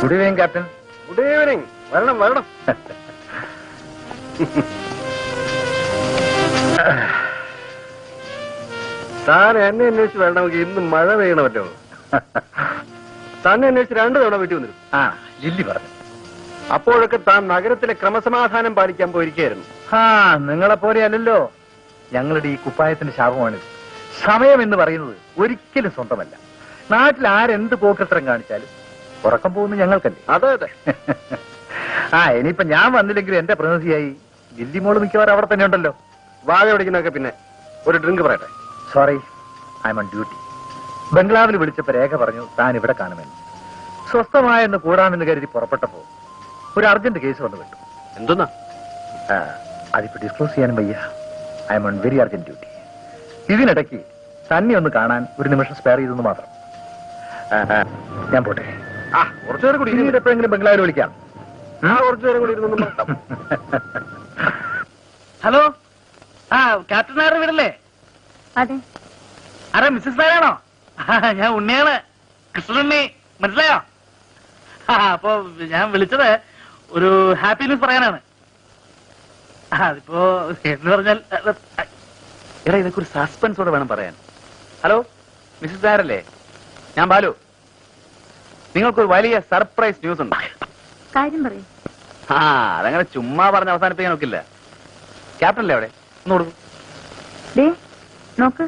Good evening captain. Good evening. വരണം വരണം. താൻ എന്നെ അന്വേഷിച്ച് വരണമെങ്കിൽ ഇന്ന് മഴ പെയ്യണമല്ലോ. തന്നെ അന്വേഷിച്ച് 2 തവണ വീട്ടിൽ വന്നിരും. ലില്ലി പറഞ്ഞു. അപ്പോഴൊക്കെ താൻ നഗരത്തിലെ ക്രമസമാധാനം പാലിക്കാൻ പോയിരിക്കുകയായിരുന്നു. ആ നിങ്ങളെ പോലെ അല്ലല്ലോ. ഞങ്ങളുടെ ഈ കുപ്പായത്തിന്റെ ശാപമാണിത്. സമയം എന്ന് പറയുന്നത് ഒരിക്കലും സ്വന്തമല്ല. നാട്ടിൽ ആരെന്ത് പോക്കത്രം കാണിച്ചാലും ഉറക്കം പോകുന്ന ഞങ്ങൾക്കല്ലേ. അതെ അതെ. ആ ഇനിയിപ്പോ ഞാൻ വന്നില്ലെങ്കിൽ എന്റെ പ്രതിനിധിയായി ലില്ലിമോള് മിക്കവാറും അവിടെ തന്നെ ഉണ്ടല്ലോ. വാഴ പിടിക്കുന്നൊക്കെ പിന്നെ ഒരു ഡ്രിങ്ക് പറയട്ടെ. Sorry, I am on duty. ബംഗ്ലാവിൽ വിളിച്ചപ്പോ രേഖ പറഞ്ഞു താൻ ഇവിടെ കാണുമെന്ന്. സ്വസ്ഥമായെന്ന് കൂടാമെന്ന് കരുതി പുറപ്പെട്ടപ്പോ ഒരു അർജന്റ് കേസ് വന്നു വിട്ടു. എന്തെന്നാ? അതിപ്പോ ഡിസ്ക്ലോസ് ചെയ്യാനും വയ്യ. I am on very urgent duty. ഇതിനിടയ്ക്ക് തന്നെ ഒന്ന് കാണാൻ ഒരു നിമിഷം സ്പെയർ ചെയ്തെന്ന് മാത്രം. ഞാൻ പോട്ടെ. കുറച്ചുനേരം കൂടി പിന്നീട് എപ്പോഴെങ്കിലും ബംഗ്ലാവിൽ വിളിക്കാം. കുറച്ചുനേരം കൂടി ഇരുന്നു. ഹലോ, ആ ക്യാപ്റ്റൻ നായരുടെ വീടല്ലേ? അതെ. അതെ, മിസ്സസ് നായരാണോ? ഞാൻ ഉണ്ണിയാണ്, കൃഷ്ണനുണ്ണി. മനസ്സിലായോ? അപ്പൊ ഞാൻ വിളിച്ചത് ഒരു ഹാപ്പി ന്യൂസ് പറയാനാണ്. അതിപ്പോ എന്ന് പറഞ്ഞാൽ എടാ ഇതൊക്കെ ഒരു സസ്പെൻസോടെ വേണം പറയാൻ. ഹലോ മിസ്സസ് നായരല്ലേ? ഞാൻ ബാലു. നിങ്ങൾക്കൊരു വലിയ സർപ്രൈസ് ന്യൂസ് ഉണ്ട്. കാര്യം പറയും. അതങ്ങനെ ചുമ്മാ പറഞ്ഞ് അവസാനിപ്പിക്കാൻ നോക്കില്ല. ക്യാപ്റ്റനല്ലേ അവിടെ? ഒന്ന് കൊടുക്കും. ദേ നോക്ക്,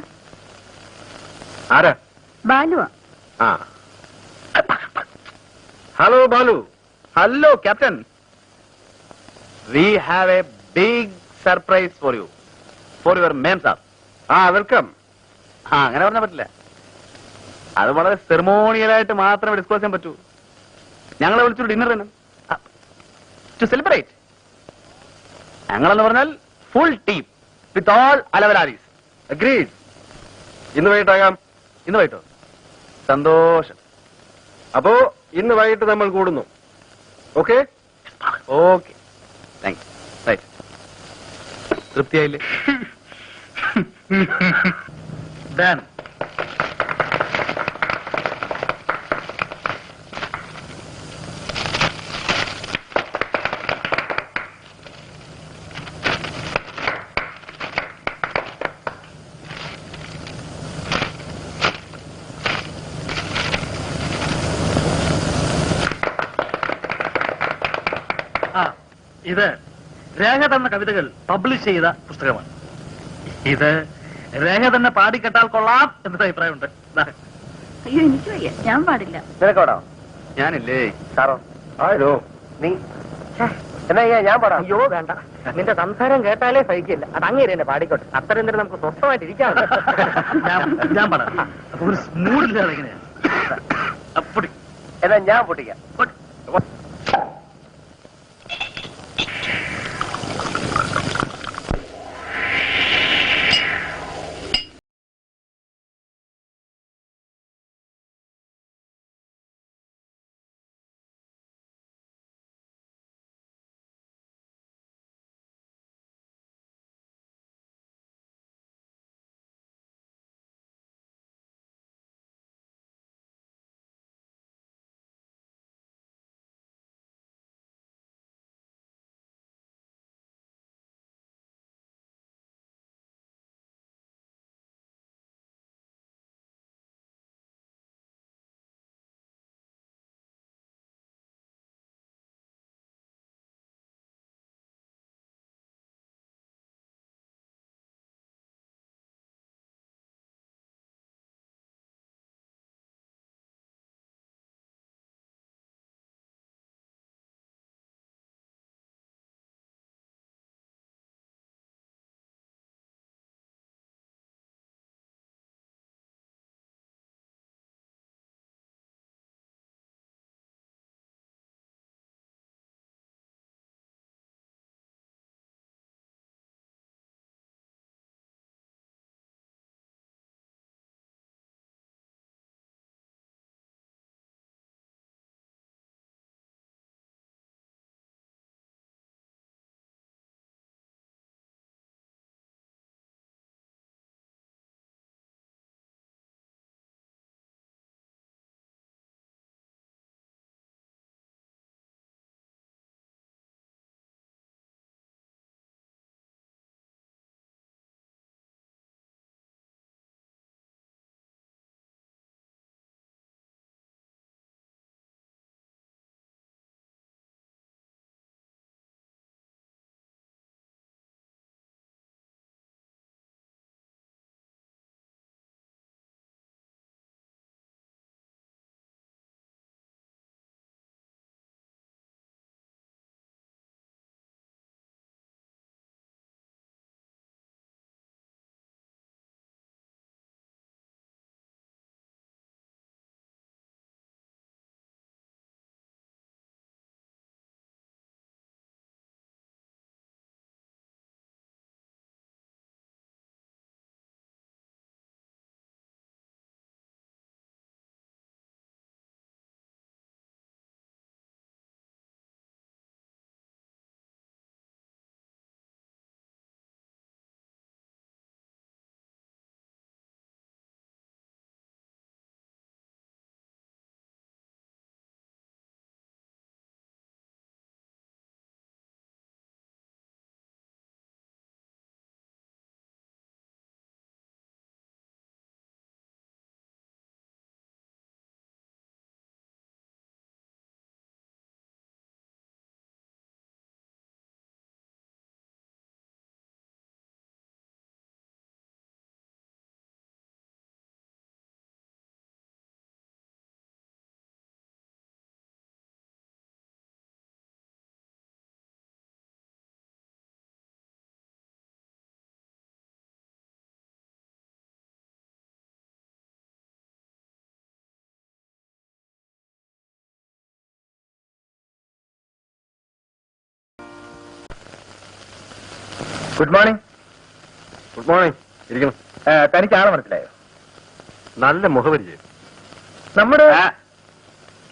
ആരാ? ബാലുവാ. ആ hello Balu. Hello captain. We have a big surprise for you, for your ma'am sir. Welcome. അങ്ങനെ പറഞ്ഞാൽ പറ്റില്ല. അത് വളരെ സെറിമോണിയലായിട്ട് മാത്രമേ ഡിസ്കസ് ചെയ്യാൻ പറ്റൂ. ഞങ്ങളെ വിളിച്ചൊരു ഡിന്നർ തന്നെ ടു സെലിബ്രേറ്റ്. ഞങ്ങളെന്ന് പറഞ്ഞാൽ ഫുൾ ടീം വിത്ത് ഓൾ അലവലാരീസ്. അഗ്രീഡ്. ഇന്ന് വൈകിട്ടാകാം. ഇന്ന് വൈകിട്ടോ? സന്തോഷം. അപ്പോ ഇന്ന് വൈകിട്ട് നമ്മൾ കൂടുന്നു. Okay okay, thank you. Right, തൃപ്തിയായില്ലേ? ഡാൻ. ഇത് രേഖ തന്ന കവിതകൾ പബ്ലിഷ് ചെയ്ത പുസ്തകമാണ്. ഇത് രേഖ തന്നെ പാടിക്കെട്ടാൽ കൊള്ളാം എന്നൊരു അഭിപ്രായമുണ്ട്. അയ്യോ എനിക്ക് വയ്യ, ഞാൻ പാടില്ല. നിനക്കോടോ? ഞാനില്ലേ സാറോ? ആരോ നീ എന്നാ ഞാൻ പാടാം. അയ്യോ വേണ്ട, നിന്റെ സംസാരം കേട്ടാലേ സഹിക്കില്ല. അത് അങ്ങേര് തന്നെ പാടിക്കോട്ടെ. അത്രയും നേരം നമുക്ക് സ്വസ്ഥമായിട്ട് ഇരിക്കാം. ഞാൻ പറയാം. ഒരു മൂടില്ലാതെ എങ്ങനെയാ? അപ്പടി എന്നാ ഞാൻ പൊട്ടിക്കാം. Good morning. Good morning. ഇരിക്കണം. തനിക്ക് ആളെ മനസ്സിലായോ? നല്ല മുഖപരിചയം. നമ്മുടെ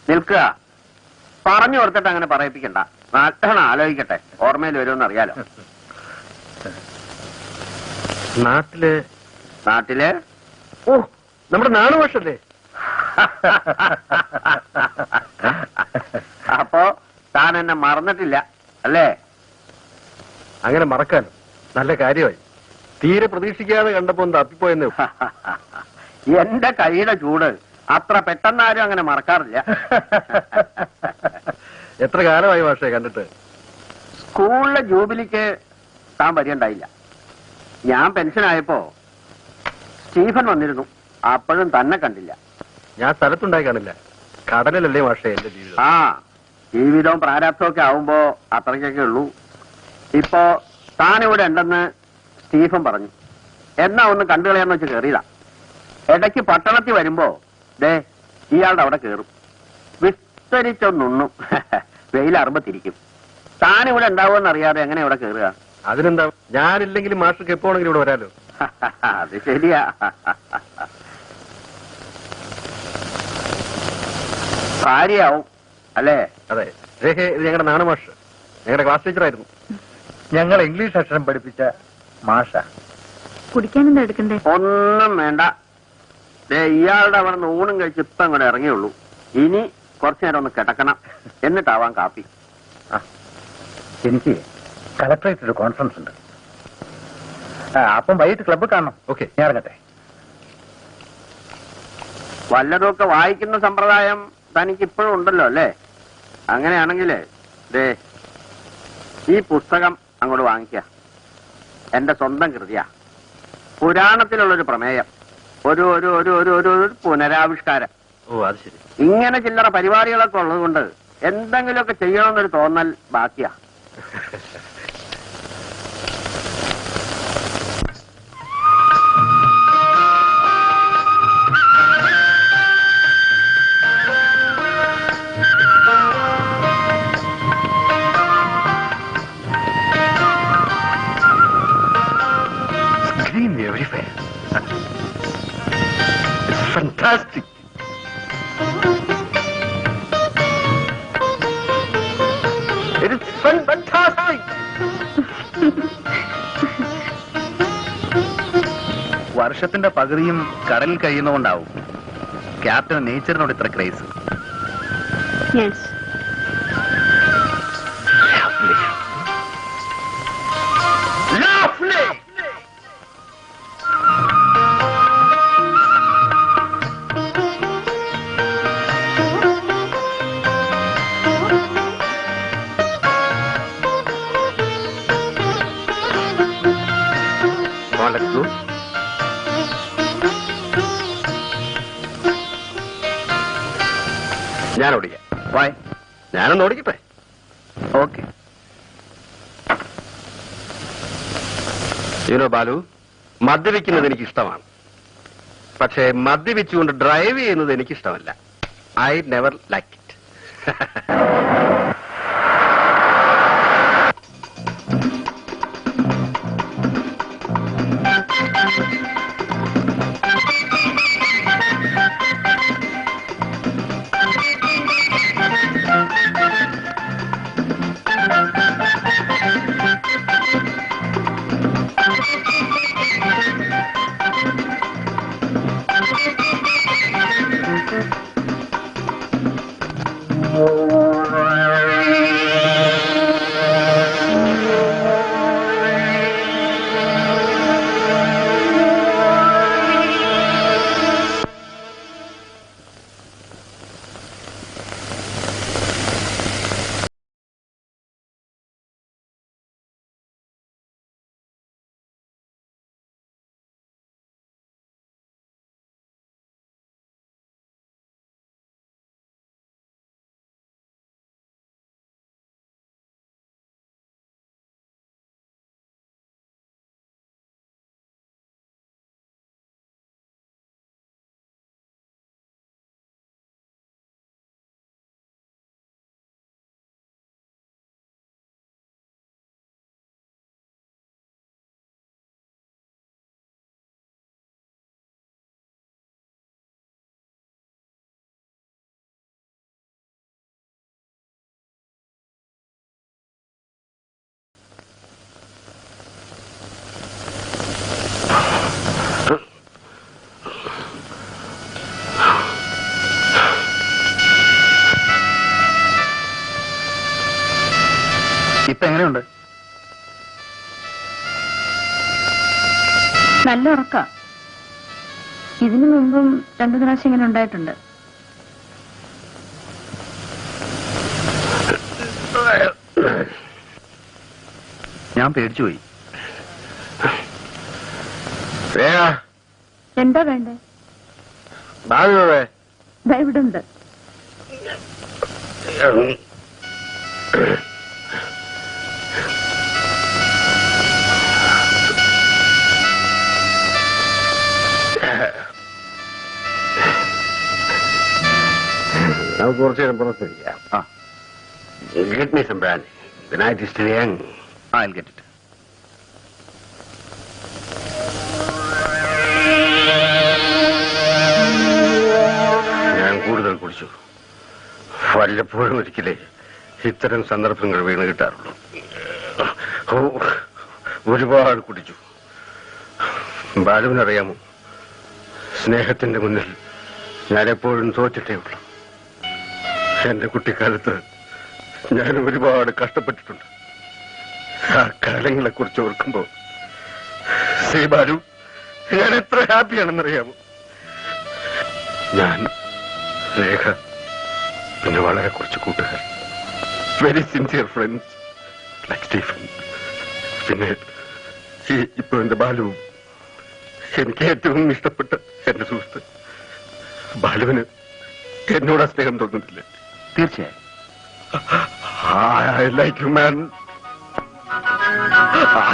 നിൽക്കുക. പറഞ്ഞു കൊടുത്തിട്ട് അങ്ങനെ പറയിപ്പിക്കണ്ട. നല്ലോണം ആലോചിക്കട്ടെ, ഓർമ്മയിൽ വരുമെന്ന് അറിയാലോ. നാട്ടില് ഓ, നമ്മുടെ നാണുഭാഷല്ലേ? അപ്പോ താൻ എന്നെ മറന്നിട്ടില്ല അല്ലേ? അങ്ങനെ മറക്കാനോ? നല്ല കാര്യമായി. തീരെ പ്രതീക്ഷിക്കാതെ കണ്ടപ്പോ ഒന്ന് തപ്പിപ്പോയെന്നേ. എന്റെ കൈയുടെ ചൂട് അത്ര പെട്ടെന്നാരും അങ്ങനെ മറക്കാറില്ല. എത്ര കാലമായി ഭാഷയെ കണ്ടിട്ട്? സ്കൂളിലെ ജൂബിലിക്ക് താൻ വരികയുണ്ടായില്ല. ഞാൻ പെൻഷനായപ്പോ സ്റ്റീഫൻ വന്നിരുന്നു. അപ്പോഴും തന്നെ കണ്ടില്ല. ഞാൻ സ്ഥലത്തുണ്ടായി കാണില്ല. കടലിലല്ലേ ഭാഷയെ എന്റെ ജീവിതം. ആ, ജീവിതവും പ്രാരാബ്ധവും ഒക്കെ ആവുമ്പോ അത്രയ്ക്കൊക്കെ ഉള്ളൂ. ഇപ്പോ താനിവിടെ ഉണ്ടെന്ന് സ്റ്റീഫൻ പറഞ്ഞു. എന്നാ ഒന്ന് കണ്ടുകളയാന്ന് വെച്ച് കയറിയതാ. ഇടയ്ക്ക് പട്ടണത്തിൽ വരുമ്പോ ദേ ഇയാളുടെ അവിടെ കയറും. വിസ്തരിച്ചൊന്നുണ്ണും. വെയിലറുമ്പോ തിരിക്കും. താനിവിടെ ഉണ്ടാവുമെന്ന് അറിയാതെ എങ്ങനെ ഇവിടെ കയറുക? അതിനെന്താ, ഞാനില്ലെങ്കിലും മാഷക്ക് എപ്പോഴെങ്കിലും ഇവിടെ വരാലോ. അത് ശരിയാ. ഭാര്യയാവും അല്ലേ? അതെ. രേഖ, ഇത് ഞങ്ങളുടെ നാണുമാഷ്, ഞങ്ങളുടെ ക്ലാസ് ടീച്ചറായിരുന്നു. ഞങ്ങൾ ഇംഗ്ലീഷ് അക്ഷരം പഠിപ്പിച്ച മാഷ. കുടിക്കാനെന്താ എടുക്കണ്ടേ? ഒന്നും വേണ്ട. ഇയാളുടെ അവിടെ നിന്ന് ഊണും കഴിച്ച് ഇപ്പം അങ്ങോട്ട് ഇറങ്ങിയുള്ളൂ. ഇനി കുറച്ചു നേരം ഒന്ന് കിടക്കണം, എന്നിട്ടാവാം കാപ്പി. എനിക്ക് കളക്ടറേറ്റ് ഒരു കോൺഫറൻസ് ഉണ്ട്. അപ്പം വൈകിട്ട് ക്ലബ്ബ് കാണണം. ഓക്കെ, ഞാൻ ഇറങ്ങട്ടെ. വല്ലതുമൊക്കെ വായിക്കുന്ന സമ്പ്രദായം തനിക്ക് ഇപ്പോഴും ഉണ്ടല്ലോ അല്ലേ? അങ്ങനെയാണെങ്കിൽ ഈ പുസ്തകം അങ്ങോട്ട് വാങ്ങിക്ക. എന്റെ സ്വന്തം കൃതിയാ. പുരാണത്തിലുള്ളൊരു പ്രമേയം, ഒരു ഒരു ഒരു ഒരു ഒരു ഒരു പുനരാവിഷ്കാരം. ഓ അത് ശരി. ഇങ്ങനെ ചില്ലറ പരിപാടികളൊക്കെ ഉള്ളത് കൊണ്ട് എന്തെങ്കിലുമൊക്കെ ചെയ്യണമെന്നൊരു തോന്നൽ ബാക്കിയാ. Everywhere. It's fantastic. It is fantastic. വർഷത്തിന്റെ പകുതിയും കടലിൽ കഴിയുന്നതുകൊണ്ടാവും ക്യാപ്റ്റൻ നേച്ചറിനോട് ഇത്ര ക്രേസ്. Lovely. Let's go. ഞാൻ ഓടിക്കാം. വായ്. ഞാനൊന്ന് ഓടിക്കട്ടെ. ഓക്കെ. യുനോ ബാലു, മദ്യപിക്കുന്നത് എനിക്ക് ഇഷ്ടമാണ്. പക്ഷേ മദ്യപിച്ചുകൊണ്ട് ഡ്രൈവ് ചെയ്യുന്നത് എനിക്കിഷ്ടമല്ല. I never like it. നല്ല ഉറക്ക. ഇതിനു മുമ്പും 2 പ്രാവശ്യം ഇങ്ങനെ ഉണ്ടായിട്ടുണ്ട്. ഞാൻ പേടിച്ചുപോയി. എന്താ വേണ്ടേ? ഇവിടെ ഉണ്ട്. നമുക്ക് കുറച്ചു നേരം പുറത്തിരിക്കാം. Get me some brandy. The night is still young. I'll get it. ഞാൻ കൂടുതൽ കുടിച്ചു. വല്ലപ്പോഴും ഒരിക്കലേ ഇത്തരം സന്ദർഭങ്ങൾ വീണ് കിട്ടാറുള്ളൂ. ഒരുപാട് കുടിച്ചു. ബാലുവിനറിയാമോ, സ്നേഹത്തിന്റെ മുന്നിൽ ഞാൻ എപ്പോഴും തോറ്റിട്ടേ ഉള്ളൂ. എന്റെ കുട്ടിക്കാലത്ത് ഞാൻ ഒരുപാട് കഷ്ടപ്പെട്ടിട്ടുണ്ട്. ആ കാലങ്ങളെ കുറിച്ച് ഓർക്കുമ്പോ ശ്രീ ബാലു, ഞാൻ എത്ര ഹാപ്പിയാണെന്നറിയാമോ. ഞാൻ, രേഖ, പിന്നെ വളരെ കുറച്ച് കൂട്ടുകാർ, very sincere friends like Stephen, പിന്നെ ഇപ്പൊ എന്റെ ബാലുവും. എനിക്ക് ഏറ്റവും ഇഷ്ടപ്പെട്ട എന്റെ സുഹൃത്ത്. ബാലുവിന് എന്നോട് സ്നേഹം തോന്നുന്നില്ല. തീർച്ചയായും. I like you, man.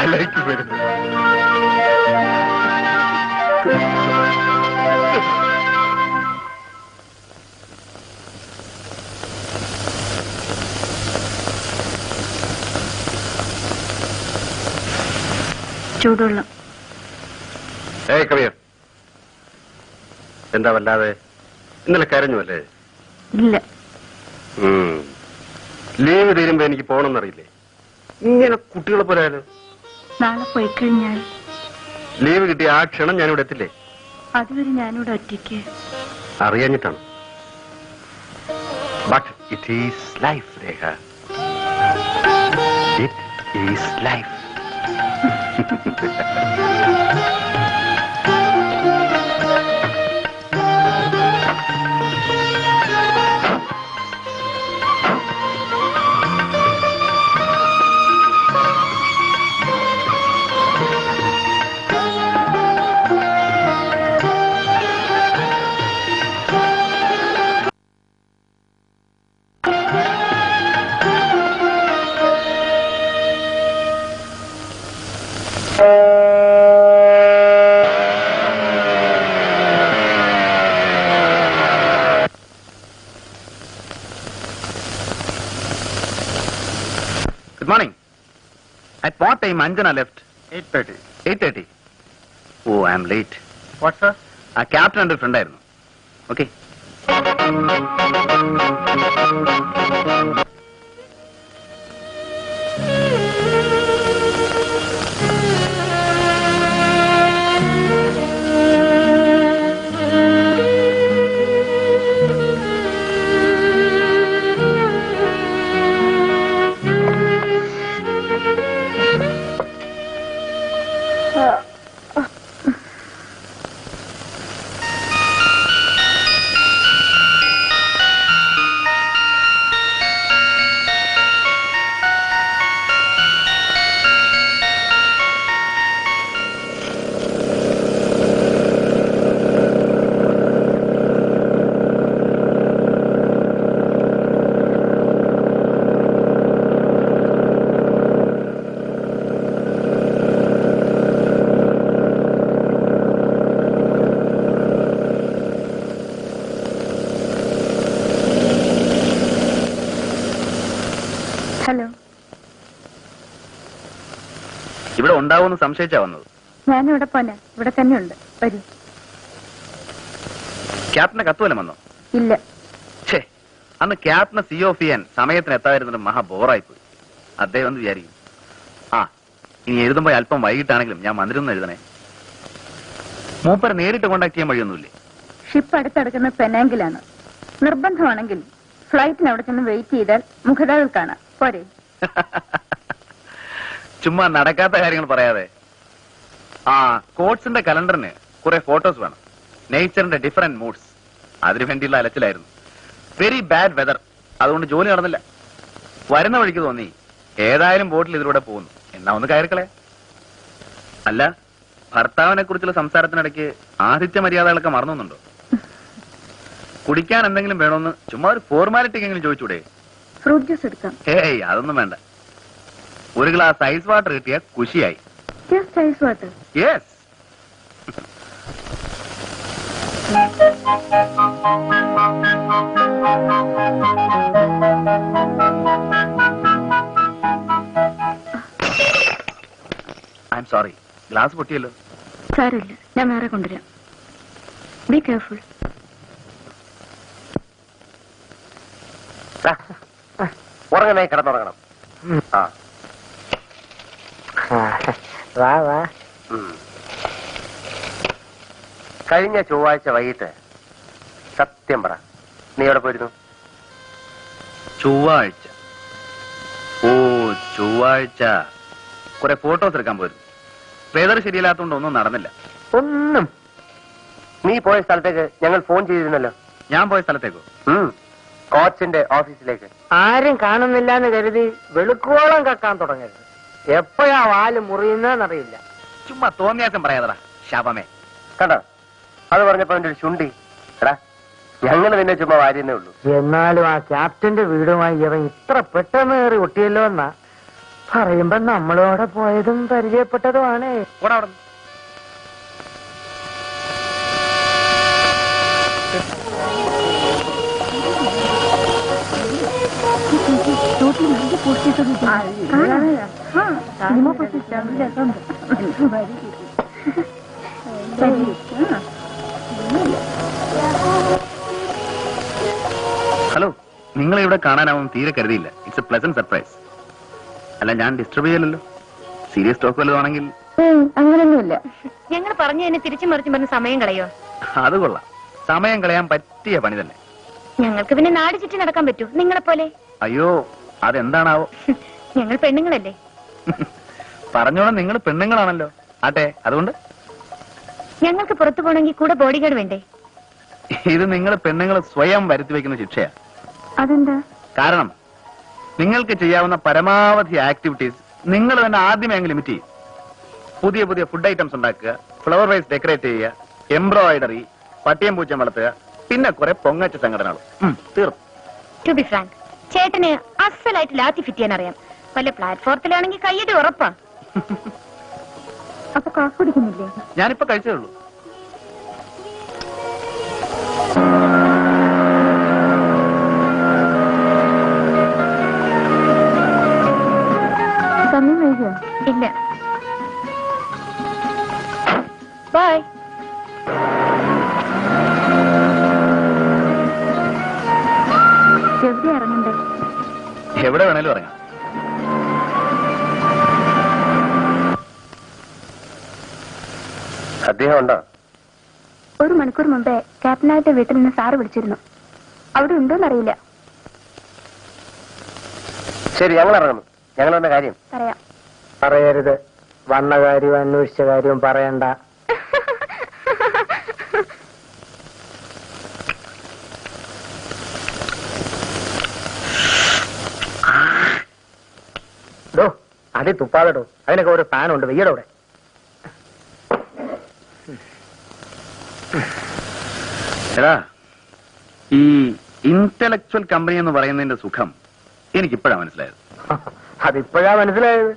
I like you very much. ചൂടുവെള്ളം. ഏയ് കവിയർ, എന്താ വല്ലാതെ? ഇന്നലെ കരഞ്ഞു അല്ലേ? ഇല്ല. ലീവ് തീരുമ്പോ എനിക്ക് പോകണമെന്നറിയില്ലേ? ഇങ്ങനെ കുട്ടികളെ പോലെയാലോ. നാളെ പോയി കഴിഞ്ഞാൽ ലീവ് കിട്ടിയ ആ ക്ഷണം ഞാനിവിടെ എത്തില്ലേ? അതുവരെ ഞാനിവിടെ ഒറ്റയ്ക്ക്. അറിയാഞ്ഞിട്ടാണ്. But it is life, Rekha. It is life. Good morning. At what time Anjana left? 8:30. 8:30. Oh, I am late. What, sir? ആ ക്യാപ്റ്റൻ എന്റെ ഫ്രണ്ട് ആയിരുന്നു. ഓക്കെ. ഹലോ. ഇവിടെ ഉണ്ടാവുമെന്ന് സംശയിച്ചാ വന്നത്. ഞാനിവിടെ പോനെ. ഇവിടെ തന്നെ ഉണ്ട്. വരൂ. ക്യാപ്റ്റനെ കത്തുവല്ലം വന്നോ? ഇല്ല. ഛേ, അന്ന് ക്യാപ്റ്റനെ സി ഓഫ് ചെയ്യാൻ സമയത്തിന് എത്താതിരുന്നത് മഹാ ബോറായിപ്പോയി. അദ്ദേഹം എന്ന് വിചാരിക്കും. ആ, ഇനി എഴുതുമ്പോ അല്പം വൈകിട്ടാണെങ്കിലും ഞാൻ വന്നിരുന്നു എഴുതണേ. മൂപ്പരെ നേരിട്ട് കോണ്ടാക്ട് ചെയ്യാൻ വഴിയൊന്നുമില്ലേ? ഷിപ്പ് അടുത്തടക്കുന്ന പെനാങ്കിലാണ്. നിർബന്ധമാണെങ്കിൽ ഫ്ലൈറ്റിന് അവിടെ ചെന്ന് വെയിറ്റ് ചെയ്താൽ മുഖതാവിൽ കാണാം. പോരെ? ചുമ്മാ നടക്കാത്ത കാര്യങ്ങൾ പറയാതെ. ആ കോട്സിന്റെ കലണ്ടറിന് കുറെ ഫോട്ടോസ് വേണം. നേച്ചറിന്റെ ഡിഫറെന്റ് മൂഡ്സ്. അതിനു വേണ്ടിയുള്ള അലച്ചിലായിരുന്നു. Very bad weather. അതുകൊണ്ട് ജോലി നടന്നില്ല. വരുന്ന വഴിക്ക് തോന്നി ഏതായാലും ബോട്ടിൽ ഇതിലൂടെ പോകുന്നു, എന്നാ ഒന്ന് കയറിക്കളെ. അല്ല, ഭർത്താവിനെ കുറിച്ചുള്ള സംസാരത്തിനിടയ്ക്ക് ആതിഥ്യ മര്യാദകളൊക്കെ മറന്നുണ്ടോ? കുടിക്കാൻ എന്തെങ്കിലും വേണമെന്ന് ചുമ്മാ ഒരു ഫോർമാലിറ്റിക്കെങ്കിലും ചോദിച്ചൂടെ? ഫ്രൂട്ട് ജ്യൂസ് എടുക്കാം. ഏയ് അതൊന്നും വേണ്ട. ഒരു ഗ്ലാസ് ഐസ് വാട്ടർ കിട്ടിയ ಖುಷಿയായി. Just ice water. Yes. I am sorry, glass പൊട്ടിയല്ലോ. സാരമില്ല, ഞാൻ വേറെ കൊണ്ടുവരാം. Be careful. ഉറങ്ങണേ, കിടന്നുറങ്ങണം. ആ വാ വാ. കഴിഞ്ഞ ചൊവ്വാഴ്ച വൈകിട്ട് സത്യം പറ, നീ എവിടെ പോയിരുന്നു? ചൊവ്വാഴ്ച? ഓ, ചൊവ്വാഴ്ച കുറെ ഫോട്ടോസ് എടുക്കാൻ പോയിരുന്നു. വെതർ ശരിയില്ലാത്തതുകൊണ്ട് ഒന്നും നടന്നില്ല. ഒന്നും. നീ പോയ സ്ഥലത്തേക്ക് ഞങ്ങൾ ഫോൺ ചെയ്തിരുന്നല്ലോ. ഞാൻ പോയ സ്ഥലത്തേക്കോ? കോച്ചിന്റെ ഓഫീസിലേക്ക്. ആരും കാണുന്നില്ല എന്ന് കരുതി വെളുക്കോളം കക്കാൻ തുടങ്ങരുത്. എപ്പോഴാ വാല് മുറിയുന്നറിയില്ല. ചുമ്മാ തോന്നിയാസം പറയാതടാ ശാപമേ. കണ്ടോ, അത് പറഞ്ഞപ്പോ എന്റെ ഒരു ചുണ്ടി. എടാ, ഞങ്ങൾ നിന്നെ ചുമ്മാ വാരിയെന്നേ ഉള്ളൂ. എന്നാലും ആ ക്യാപ്റ്റന്റെ വീടുമായി ഇവൻ ഇത്ര പെട്ടെന്ന് കയറി ഒട്ടിയല്ലോ എന്നാ പറയുമ്പോ നമ്മളോടെ പോയതും പരിചയപ്പെട്ടതുമാണ്. ഓടാ അവിടെ. ഹലോ, നിങ്ങളെ ഇവിടെ കാണാനാവും തീരെ കരുതിയില്ല. It's a pleasant surprise. അല്ല, ഞാൻ ഡിസ്റ്റർബ് ചെയ്യലല്ലോ. സീരിയസ് ടോക്ക് വല്ലതാണെങ്കിൽ. അങ്ങനെയൊന്നുമില്ല. ഞങ്ങൾ പറഞ്ഞു തന്നെ തിരിച്ചു മറിച്ചും പറഞ്ഞ് സമയം കളയോ? അത് കൊള്ളാം. സമയം കളയാൻ പറ്റിയ പണി തന്നെ. ഞങ്ങൾക്ക് പിന്നെ നാട് ചുറ്റി നടക്കാൻ പറ്റൂ നിങ്ങളെപ്പോലെ? അയ്യോ, അതെന്താണാവോ? ഞങ്ങൾ പെണ്ണുങ്ങളല്ലേ. പറഞ്ഞോളാം, നിങ്ങൾ പെണ്ണുങ്ങളാണല്ലോ. ആട്ടെ, അതുകൊണ്ട് ഞങ്ങൾക്ക് പുറത്തു പോകണമെങ്കിൽ കൂടെ ബോഡി ഗാർഡ് വേണ്ടേ? ഇത് നിങ്ങൾ പെണ്ണുങ്ങൾ സ്വയം വരുത്തി വെക്കുന്ന ശിക്ഷയാ. അതെന്താ? കാരണം നിങ്ങൾക്ക് ചെയ്യാവുന്ന പരമാവധി ആക്ടിവിറ്റീസ് നിങ്ങൾ തന്നെ ആദ്യമേ അങ്ങ് ലിമിറ്റ് ചെയ്യും. പുതിയ പുതിയ ഫുഡ് ഐറ്റംസ് ഉണ്ടാക്കുക, ഫ്ലവർ വൈസ് ഡെക്കറേറ്റ് ചെയ്യുക, എംബ്രോയിഡറി, പട്ടിയം പൂച്ചം വളർത്തുക, പിന്നെ കുറെ പൊങ്ങച്ച സംഘടനകളും. തീർന്നു. ടു ബി ഫ്രാങ്ക്, ചേട്ടന് അസലായിട്ട് ലാത്തി ഫിറ്റ് ചെയ്യാൻ അറിയാം. വല്ല പ്ലാറ്റ്ഫോർത്തിലാണെങ്കിൽ കയ്യടി ഉറപ്പാ. അപ്പൊ കാഫ് കുടിക്കുന്നില്ലേ? ഞാനിപ്പോ കഴിച്ചേ ഉള്ളൂ. സമയം വൈകിയോ? ഇല്ല. ബൈ. എവിടെ ഇറങ്ങണ്ടേ? എവിടെ വേണേലും ഇറങ്ങാം. അദ്ദേഹം ഉണ്ടോ? 1 മണിക്കൂർ മുമ്പേ ക്യാപ്റ്റനായിട്ട് വീട്ടിൽ നിന്ന് സാറ് വിളിച്ചിരുന്നു. അവിടെ ഉണ്ടോന്നറിയില്ല. ശരി, ഞങ്ങൾ ഇറങ്ങുന്നു. ഞങ്ങൾ വന്ന കാര്യം പറയാം. പറയരുത്. വന്ന കാര്യവും അന്വേഷിച്ച കാര്യവും പറയണ്ട. ഡോ, അതി തുപ്പാതെടോ. അതിനൊക്കെ ഒരു ഫാനുണ്ട്. വെയ്യടോടെ. എടാ, ഈ ഇന്റലക്ച്വൽ കമ്പനി എന്ന് പറയുന്നതിന്റെ സുഖം എനിക്കിപ്പോഴാണ് മനസ്സിലായത്. അതിപ്പോഴാ മനസ്സിലായത്.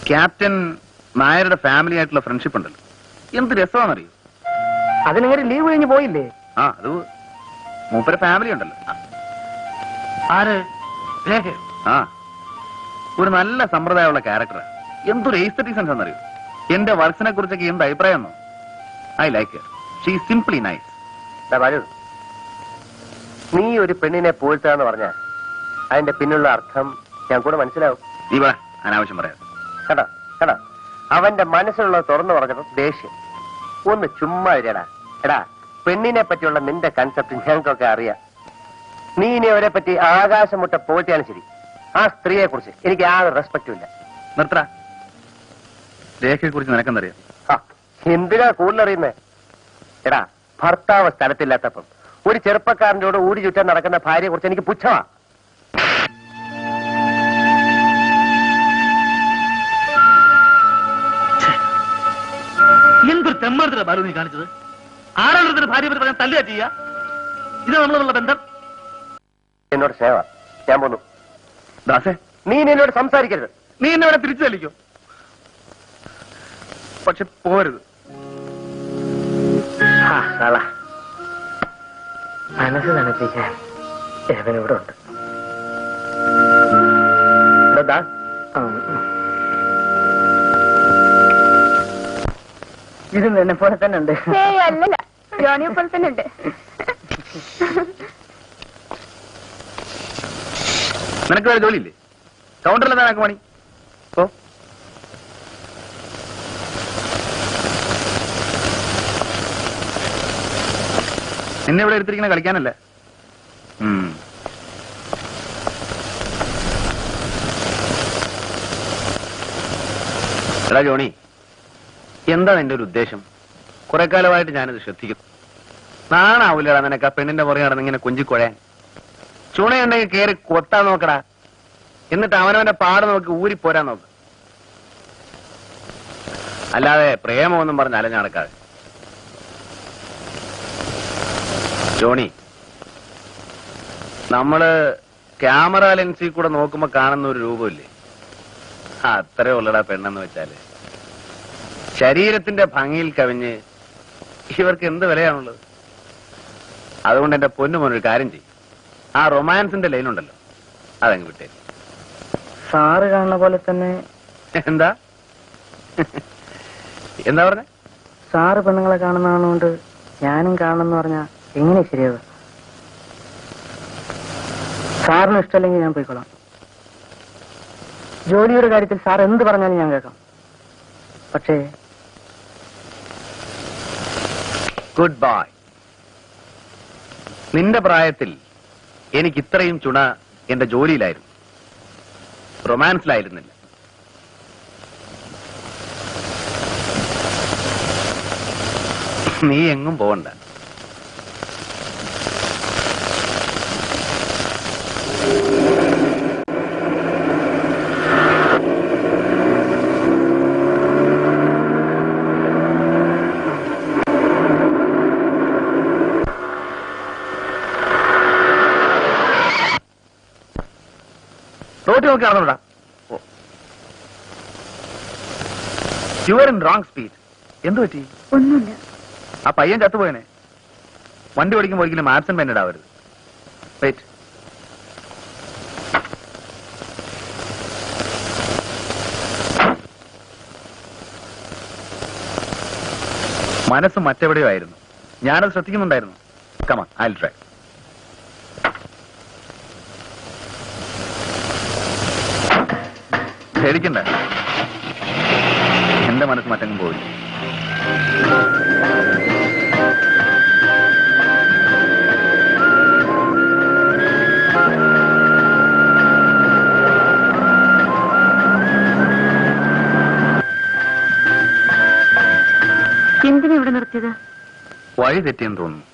ക്യാപ്റ്റൻ നായരുടെ ഫാമിലി ആയിട്ടുള്ള ഫ്രണ്ട്ഷിപ്പ് ഉണ്ടല്ലോ, എന്ത് രസമാണെന്നറിയോ? അതിനിങ്ങനെ ലീവ് കഴിഞ്ഞ് പോയില്ലേ? ആ, അത് മൂപ്പര ഫാമിലി ഉണ്ടല്ലോ. ആര്? ആ, ഒരു നല്ല സമ്പ്രദായമുള്ള ക്യാരക്ടർ. എന്തൊരു എസ്തെറ്റിക് സെൻസ് എന്നറിയോ? എന്റെ വർക്സിനെ കുറിച്ചൊക്കെ എന്ത് അഭിപ്രായം? I like her. She is simply nice. Balu, നീ ഒരു പെണ്ണിനെ പോഴ്ത്താന്ന് പറഞ്ഞ അതിന്റെ പിന്നുള്ള അർത്ഥം ഞാൻ കൂടെ മനസ്സിലാവും. നീ പറ, അനാവശ്യം പറയാം. കേട്ടോ കേട്ടോ, അവന്റെ മനസ്സിലുള്ളത് തുറന്നു പറഞ്ഞപ്പോ ദേഷ്യം. ഒന്ന് ചുമ്മാ ഇരടാ. എടാ, പെണ്ണിനെ പറ്റിയുള്ള നിന്റെ കൺസെപ്റ്റ് ഞങ്ങൾക്കൊക്കെ അറിയാം. നീ ഇനി അവരെ പറ്റി ആകാശം മുട്ട പോറ്റിയാലും ശരി, ആ സ്ത്രീയെ കുറിച്ച് എനിക്ക് യാതൊരു റെസ്പെക്റ്റും ഇല്ല. നിർത്തറ. രേഖയെ കുറിച്ച് നിനക്കെന്തറിയാം? എന്തിനാ കൂടുതലറിയുന്നേ? എടാ, ഭർത്താവ് സ്ഥലത്തില്ലാത്തപ്പം ഒരു ചെറുപ്പക്കാരൻ്റെ കൂടെ ഊരി ചുറ്റാൻ നടക്കുന്ന ഭാര്യയെ കുറിച്ച് എനിക്ക് പുച്ഛമാ. എന്തൊരു തെമ്മാടത്തിലാണ് ബാലു നീ കാണിച്ചത്? ആരാണ് ഭാര്യ പറ്റി പറയാൻ തല്ലുക ചെയ്യുക? ഇത് നമ്മളുള്ള ബന്ധം. എന്നോട് സേവ, ഞാൻ പോന്നു. ദാസേ, നീ എന്നോട് സംസാരിക്കരുത്. നീ എന്നെ വേണേ തിരിച്ചു തല്ലിക്കോ, പക്ഷെ പോരുത്. മനസ്സ് തണുപ്പിക്കാൻ ദേവനിവിടെ ഉണ്ട്. ഇതും എന്നെ പോലെ തന്നെ ഉണ്ട്. അല്ലല്ല, ജോണിയെ പോലെ തന്നെ ഉണ്ട്. നിനക്ക് വേറെ ജോലിയില്ലേ? കൗണ്ടറിലെന്താ നിനക്ക് പണി? ഓ, നിന്നെ ഇവിടെ എടുത്തിരിക്കുന്ന കളിക്കാനല്ല. എടാ ജോണി, എന്താ നിന്റെ ഒരു ഉദ്ദേശം? കുറെ കാലമായിട്ട് ഞാനിത് ശ്രദ്ധിക്കുന്നു. നാണാവൂലടാ നിനക്ക് ആ പെണ്ണിന്റെ പുറകെ നടന്ന് ഇങ്ങനെ കൊഞ്ചിക്കൊഴയാൻ? ചുണയുണ്ടെങ്കിൽ കയറി കൊത്താൻ നോക്കടാ, എന്നിട്ട് അവനവന്റെ പാട് നോക്കി ഊരിപ്പോരാൻ നോക്ക്. അല്ലാതെ പ്രേമമൊന്നും പറഞ്ഞ് അലഞ്ഞു നടക്കാതെ. ജോണി, നമ്മള് ക്യാമറ ലെൻസിൽ കൂടെ നോക്കുമ്പോ കാണുന്ന ഒരു രൂപമില്ലേ, അത്രേ ഉള്ളടാ പെണ്ണെന്ന് വെച്ചാല്. ശരീരത്തിന്റെ ഭംഗിയിൽ കവിഞ്ഞ് ഇവർക്ക് എന്ത് വിലയാണുള്ളത്? അതുകൊണ്ട് എന്റെ പൊന്നുമോനൊരു കാര്യം ചെയ്യും, ആ റൊമാൻസിന്റെ ലൈനുണ്ടല്ലോ അതങ്ങ് വിട്ടേ. സാറ് കാണുന്ന പോലെ തന്നെ. എന്താ എന്താ പറഞ്ഞ? സാറ് പെണ്ണുങ്ങളെ കാണുന്നതുകൊണ്ട് ഞാനും കാണണമെന്ന് പറഞ്ഞാ എങ്ങനെ ശരിയാവുക? സാറിന് ഇഷ്ടമല്ലെങ്കിൽ ഞാൻ പോയിക്കോളാം. ജോലിയുടെ കാര്യത്തിൽ സാർ എന്ത് പറഞ്ഞാലും ഞാൻ കേൾക്കാം. പക്ഷേ ഗുഡ് ബൈ. നിന്റെ പ്രായത്തിൽ എനിക്ക് ഇത്രയും ചുണ എന്റെ ജോലിയിലായിരുന്നു, റൊമാൻസിലായിരുന്നില്ല. നീ എങ്ങും പോകണ്ട. റോഡ് നോക്കി നടന്നോടാ. Your in wrong speed. എന്തു പറ്റി? ഒന്നുമില്ല. ആ പയ്യൻ ചത്തുപോയനെ. വണ്ടി ഓടിക്കുമ്പോൾ ഒരിക്കലും ആബ്സെന്റ് പെൻഡ് ആവരുത്. വെയിറ്റ്. മനസ്സ് മറ്റെവിടെയോ ആയിരുന്നു, ഞാനത് ശ്രദ്ധിക്കുന്നുണ്ടായിരുന്നു. കമാ, ഐ വിൽ ട്രൈ. പേടിക്കണ്ട, എന്റെ മനസ്സ് മറ്റെങ്ങും പോയി. എന്തിനാ ഇവിടെ നിർത്തിയത്? വഴി തെറ്റിയെന്ന് തോന്നുന്നു.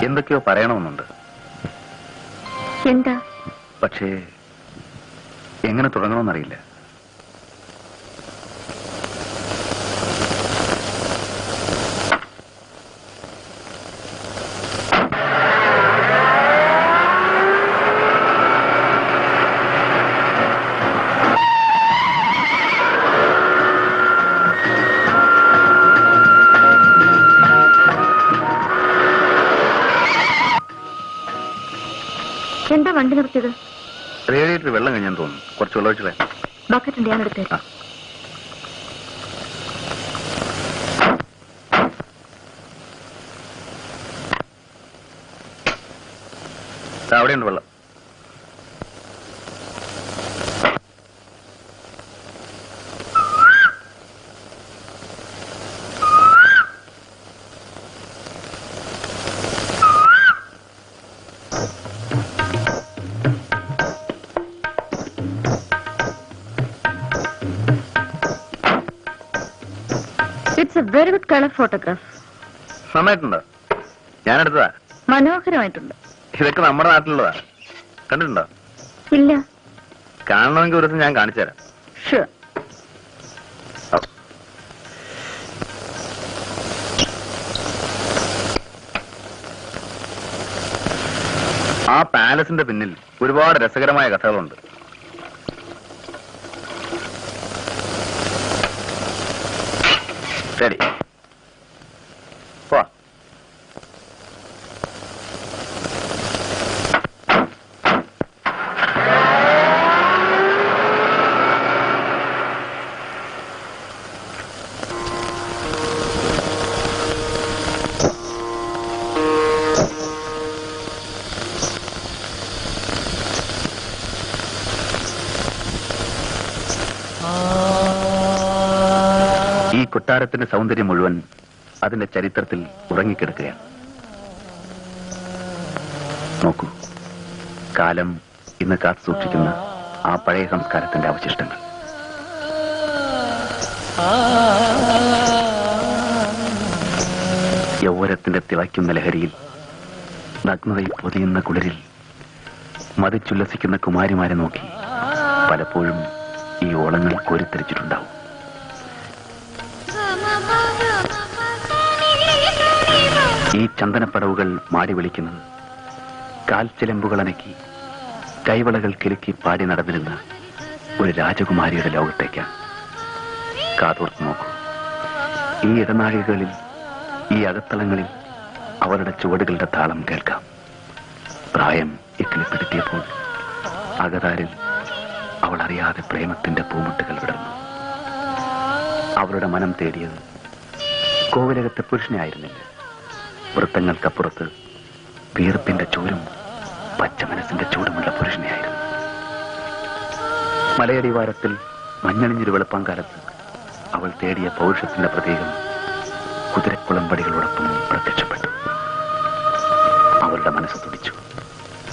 എന്തൊക്കെയോ പറയണമെന്നുണ്ട്. എന്താ? പക്ഷേ എങ്ങനെ തുടങ്ങണമെന്നറിയില്ല. എന്താ വണ്ടി നിർത്തിയത്? റേഡിയേറ്റർ വെള്ളം കഴിഞ്ഞാൻ തോന്നുന്നു. കുറച്ച് വെള്ളം ഒഴിച്ചേ. ബക്കറ്റ് ഉണ്ട്, ഞാൻ എടുത്തേക്കാം. അവിടെയുണ്ട് വെള്ളം. It's a very good colour photograph. നന്നായിട്ടുണ്ടോ? ഞാനെടുത്തതാ. മനോഹരമായിട്ടുണ്ട്. ഇതൊക്കെ നമ്മുടെ നാട്ടിലുള്ളതാ. കണ്ടിട്ടുണ്ടോ? ഇല്ല. കാണണമെങ്കിൽ ഒരു ദിവസം ഞാൻ കാണിച്ചു തരാം. ഷുവർ. ആ പാലസിന്റെ പിന്നിൽ ഒരുപാട് രസകരമായ കഥകളുണ്ട്. ശരി, പോ. ഈ കൊട്ടാരത്തിന്റെ സൗന്ദര്യം മുഴുവൻ അതിന്റെ ചരിത്രത്തിൽ ഉറങ്ങിക്കിടക്കുകയാണ്. നോക്കൂ, കാലം ഇന്ന് കാത്തു സൂക്ഷിക്കുന്ന ആ പഴയ സംസ്കാരത്തിന്റെ അവശിഷ്ടങ്ങൾ. യൗവനത്തിന്റെ തിളയ്ക്കുന്ന ലഹരിയിൽ, നഗ്നതയിൽ പൊതിയുന്ന കുളിരിൽ മതിച്ചുല്ലസിക്കുന്ന കുമാരിമാരെ നോക്കി പലപ്പോഴും ഈ ഓളങ്ങൾ കോരിത്തെരിച്ചിട്ടുണ്ടാവും. ഈ ചന്ദനപ്പടവുകൾ മാടി വിളിക്കുന്നത് കാൽച്ചിലമ്പുകൾ അനക്കി കൈവളകൾ കിലുക്കി പാടി നടന്നിരുന്ന ഒരു രാജകുമാരിയുടെ ലോകത്തേക്കാണ്. കാതോർത്ത് നോക്കൂ, ഈ ഇടനാഴികളിൽ, ഈ അകത്തളങ്ങളിൽ അവരുടെ ചുവടുകളുടെ താളം കേൾക്കാം. പ്രായം ഇക്കിളിപ്പെടുത്തിയപ്പോൾ അകതാരിൽ അവൾ അറിയാതെ പ്രേമത്തിന്റെ പൂമുട്ടുകൾ വിടർന്നു. അവളുടെ മനം തേടിയത് കോവിലകത്തെ പുരുഷനെ ആയിരുന്നില്ല, വൃത്തങ്ങൾക്കപ്പുറത്ത് വീർപ്പിന്റെ ചൂരും പച്ച മനസ്സിന്റെ ചൂടുമുള്ള പുരുഷനെയായിരുന്നു. മലയടിവാരത്തിൽ മഞ്ഞണിഞ്ഞൊരു വെളുപ്പാങ്കാലത്ത് അവൾ തേടിയ പൗരുഷത്തിന്റെ പ്രതീകം കുതിരക്കുളമ്പടികളോടൊപ്പം പ്രത്യക്ഷപ്പെട്ടു. അവളുടെ മനസ്സ് തുടിച്ചു,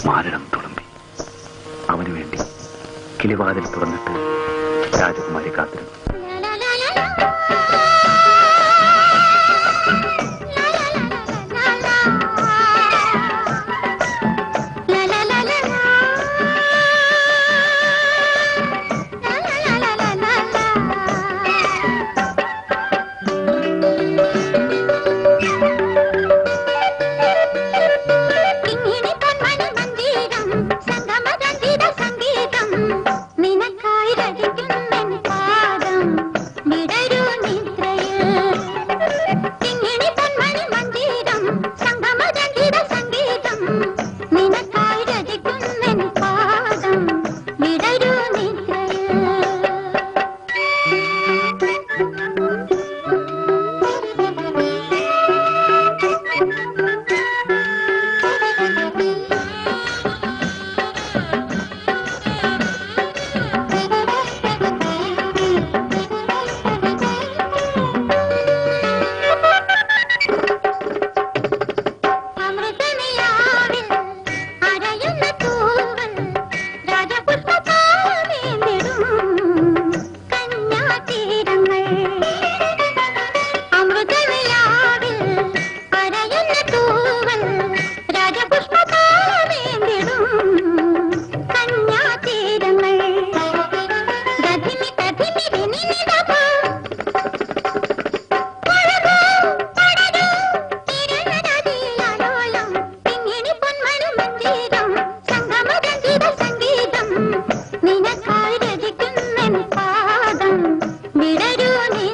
മാരടം തുളുമ്പി. അവനു വേണ്ടി കിളിവാതിൽ തുറന്നിട്ട് രാജകുമാരി കാത്തിരുന്നു. നിനക്കായി രചിക്കുന്നൻ പാദം വിടരൂ നീ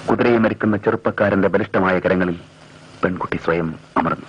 കുതിരയെ മരിക്കുന്ന ചെറുപ്പക്കാരന്റെ ബലിഷ്ഠമായ കരങ്ങളിൽ പെൺകുട്ടി സ്വയം അമർന്നു.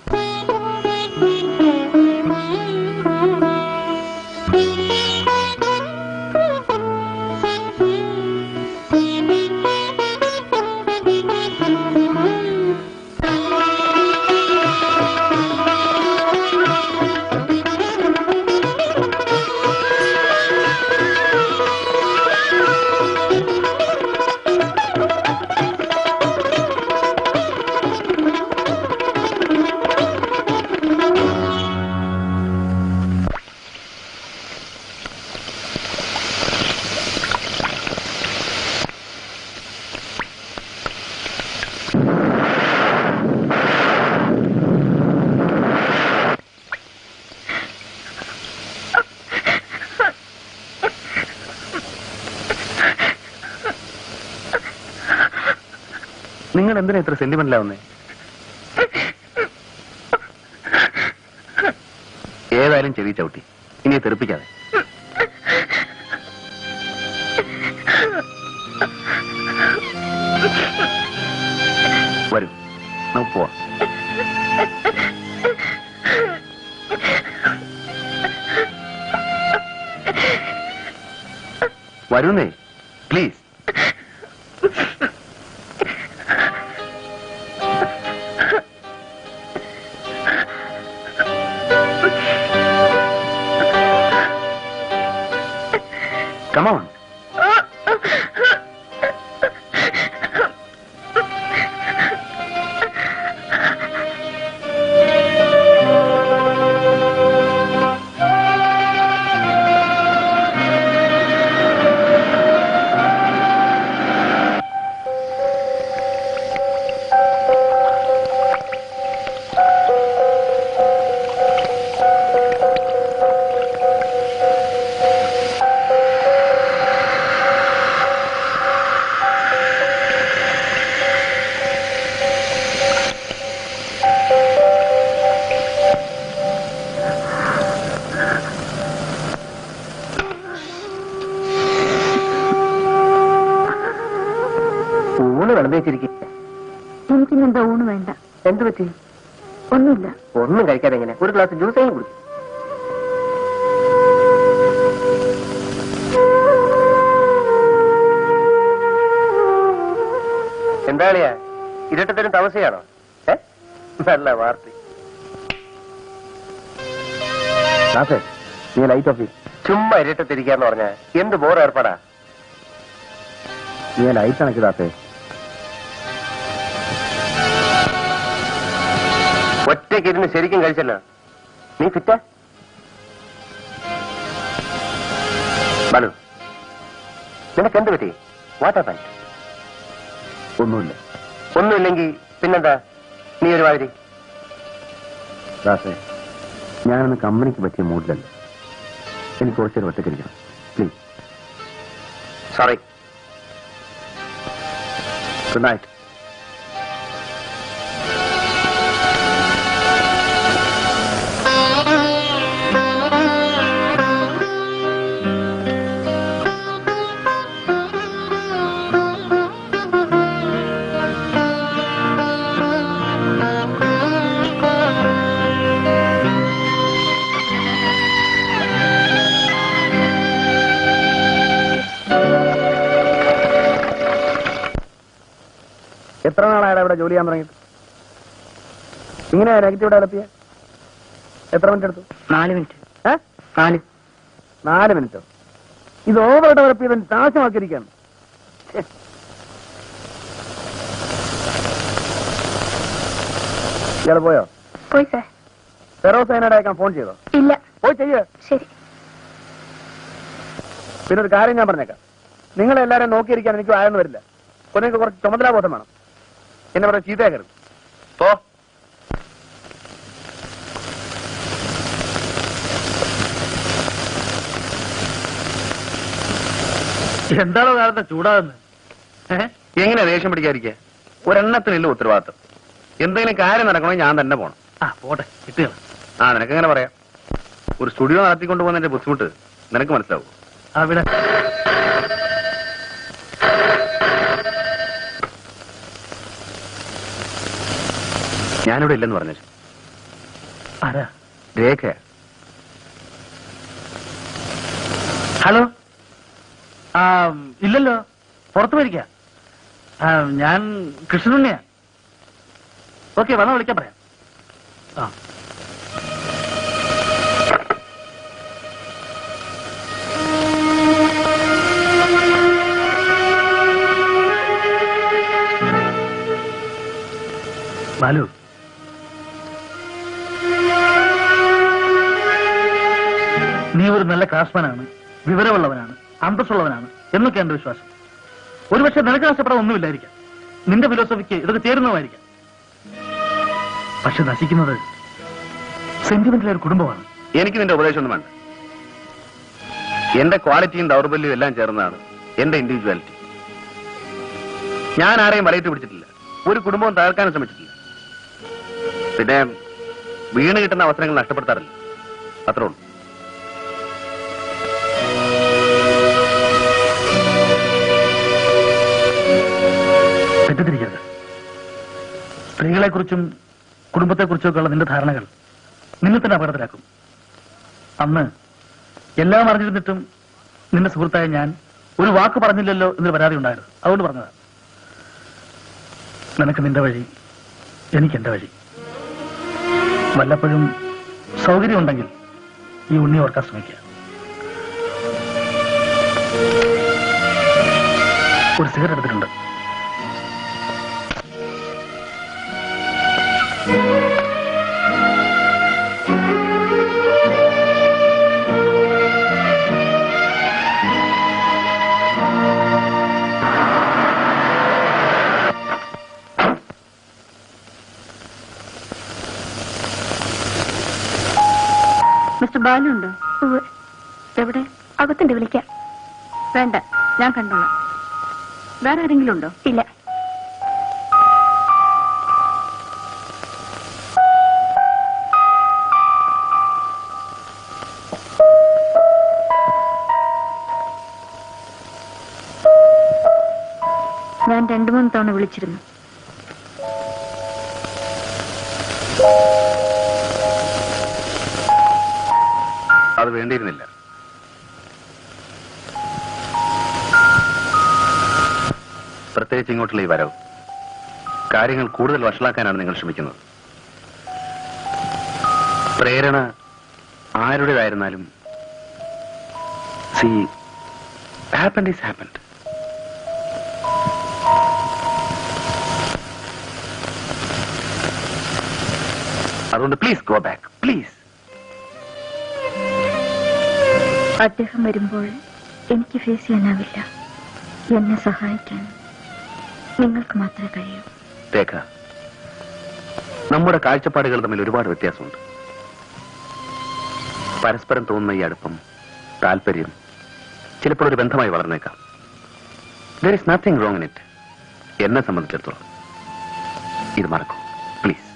നിങ്ങൾ എന്തിനാ ഇത്ര സെന്റിമെന്റിലാവുന്നേ? ഏതായാലും ചെവി ചവിട്ടി, ഇനി തെറിപ്പിക്കാതെ. വരൂ, നമുക്ക് പോവാം. വരൂന്നേ, പ്ലീസ്. Come on. എനിക്കിന്നെന്താ ഊണ് വേണ്ട. എന്ത് പറ്റി? ഒന്നുമില്ല. ഒന്നും കഴിക്കാതെ എങ്ങനെ? ഒരു ഗ്ലാസ് ജ്യൂസേയും കുടിക്കും. എന്താളിയാ ഇരട്ടത്തരും താമസിയാണോ? നല്ല വാർത്ത. നീ ലൈറ്റ് ഓഫ്. ചുമ്മാ ഇരട്ടത്തിരിക്കാന്ന് പറഞ്ഞാ എന്ത് ബോർ ഏർപ്പാടാ. നീ ലൈറ്റ് അണക്കി ദാസേ. ഒറ്റയ്ക്ക് ഇരുന്ന് ശരിക്കും കഴിച്ചല്ലോ. നീ ഫിറ്റാ? ബാലു, നിനക്ക് എന്ത് പറ്റി? What happened? ഒന്നുമില്ല. ഒന്നുമില്ലെങ്കിൽ പിന്നെന്താ നീ ഒരു മാതിരി? ദാസേ, ഞാനൊന്ന് കമ്പനിക്ക് പറ്റിയ മൂഡിലല്ല. എനിക്ക് കുറച്ചൊരു ഒറ്റയ്ക്കിരിക്കണം, പ്ലീസ്. സോറി. Good night. എത്ര നാളായാലും ഇവിടെ ജോലി ചെയ്യാൻ തുടങ്ങിയിട്ട്? ഇങ്ങനെയാ നെഗറ്റീവ് ഡെവലപ്പ് ചെയ്യാൻ? എത്ര മിനിറ്റ് എടുത്തു? 4 മിനിറ്റ്. 4 മിനിറ്റോ? ഇത് ഓവർ ഡെവലപ്പ് ചെയ്ത് നാശമാക്കിയിരിക്കുകയാണ്. ഇയാൾ പോയോ? പോയി സാർ. ഫെറോസൈനോട് അയക്കാൻ ഫോൺ ചെയ്തോ? ഇല്ല. പോയി ചെയ്യേ. ശരി. പിന്നെ ഒരു കാര്യം ഞാൻ പറഞ്ഞേക്കാം. നിങ്ങളെല്ലാരും നോക്കിയിരിക്കാൻ എനിക്ക് ആയെന്ന് വരില്ല. കൊന്നെനിക്ക് കുറച്ച് ചുമതലാബോധം വേണം. എന്നെ ഇവിടെ ചീത്തയാക്കരുത്. പോ. എന്താണോ കാലത്തെ ചൂടാകുന്നത്? എങ്ങനെ ദേഷ്യം പിടിക്കാതിരിക്കുക? ഒരെണ്ണത്തിനില്ല ഉത്തരവാദിത്വം. എന്തെങ്കിലും കാര്യം നടക്കണമെങ്കിൽ ഞാൻ തന്നെ പോണം. പോട്ടെ, കിട്ടുക. നിനക്കെങ്ങനെ പറയാം? ഒരു സ്റ്റുഡിയോ നടത്തിക്കൊണ്ടു പോകുന്നതിന്റെ ബുദ്ധിമുട്ട് നിനക്ക് മനസ്സിലാവും. അവിടെ ഞാനിവിടെ ഇല്ലെന്ന് പറഞ്ഞു. ആരാ? രേഖ. ഹലോ. ഇല്ലല്ലോ, പുറത്തു പോയിരിക്ക. ഞാൻ കൃഷ്ണനുണ്ണിയാ. ഓക്കെ, വന്നാ വിളിക്കാൻ പറയാം. ആ, ബാലു, നീ ഒരു നല്ല ക്രാഫ്റ്റ്മാനാണ്, വിവരമുള്ളവനാണ്, അന്തസ്സുള്ളവനാണ് എന്നൊക്കെ എന്റെ വിശ്വാസം. ഒരുപക്ഷെ നിനക്ക് നഷ്ടപ്പെടാൻ ഒന്നുമില്ലായിരിക്കാം, നിന്റെ ഫിലോസഫിക്ക് ഇതൊക്കെ ചേരുന്നതായിരിക്കാം. പക്ഷെ നശിക്കുന്നത് സെന്റിമെന്റിലെ ഒരു കുടുംബമാണ്. എനിക്ക് നിന്റെ ഉപദേശമൊന്നും വേണ്ട. എന്റെ ക്വാളിറ്റിയും ദൗർബല്യവും എല്ലാം ചേർന്നതാണ് എന്റെ ഇൻഡിവിജ്വാലിറ്റി. ഞാൻ ആരെയും വലയിട്ട് പിടിച്ചിട്ടില്ല, ഒരു കുടുംബവും തകർക്കാനും ശ്രമിച്ചിട്ടില്ല. പിന്നെ വീണ് കിട്ടുന്ന അവസരങ്ങൾ നഷ്ടപ്പെടുത്താറില്ല, അത്രേ ഉള്ളൂ. തെറ്റിദ്ധരിക്കരുത്. സ്ത്രീകളെക്കുറിച്ചും കുടുംബത്തെക്കുറിച്ചും ഒക്കെയുള്ള നിന്റെ ധാരണകൾ നിന്നെ തന്നെ അപകടത്തിലാക്കും. അന്ന് എല്ലാം അറിഞ്ഞിരുന്നിട്ടും നിന്റെ സുഹൃത്തായ ഞാൻ ഒരു വാക്ക് പറഞ്ഞില്ലല്ലോ എന്നൊരു പരാതി ഉണ്ടായിരുന്നു. അതുകൊണ്ട് പറഞ്ഞതാണ്. നിനക്ക് നിന്റെ വഴി, എനിക്ക് എന്റെ വഴി. വല്ലപ്പോഴും സൗകര്യമുണ്ടെങ്കിൽ ഈ ഉണ്ണി ഓർക്കാൻ ശ്രമിക്കുക. ഒരു സിഗരറ്റ് എടുത്തിട്ടുണ്ട്. മിസ്റ്റർ ബാലു ഉണ്ടോ? എവിടെ? അകത്തുണ്ട്, വിളിക്കാം. വേണ്ട, ഞാൻ കണ്ടോളാം. വേറെ ആരെങ്കിലും ഉണ്ടോ? ഇല്ല. ഞാൻ 2-3 തവണ വിളിച്ചിരുന്നു. അത് വേണ്ടിയിരുന്നില്ല. പ്രത്യേകിച്ച് ഇങ്ങോട്ടുള്ള ഈ വരവ് കാര്യങ്ങൾ കൂടുതൽ വഷളാക്കാനാണ് നിങ്ങൾ ശ്രമിക്കുന്നത്. പ്രേരണ ആരുടേതായിരുന്നാലും സി ഹാപ്പൻഡ് ഈസ് ഹാപ്പൻഡ്. അതുകൊണ്ട് പ്ലീസ് ഗോ ബാക്ക്, പ്ലീസ്. അദ്ദേഹം വരുമ്പോൾ എനിക്ക് ഫേസ് ചെയ്യാനാവില്ല. എന്നെ സഹായിക്കാൻ നിങ്ങൾക്ക് മാത്രമേ കഴിയൂ. രേഖ, നമ്മുടെ കാഴ്ചപ്പാടുകൾ തമ്മിൽ ഒരുപാട് വ്യത്യാസമുണ്ട്. പരസ്പരം തോന്നുന്ന ഈ അടുപ്പം, താല്പര്യം ചിലപ്പോൾ ഒരു ബന്ധമായി വളർന്നേക്കാം. There is nothing wrong in it. എന്നെ സംബന്ധിച്ചിടത്തോളം ഇത് മറക്കും, പ്ലീസ്.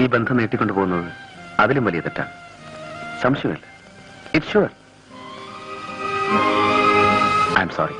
ഈ ബന്ധം നീട്ടിക്കൊണ്ടു പോകുന്നത് അതിലും വലിയ തെറ്റാണ്, സംശയമില്ല. It's sure. I am sorry.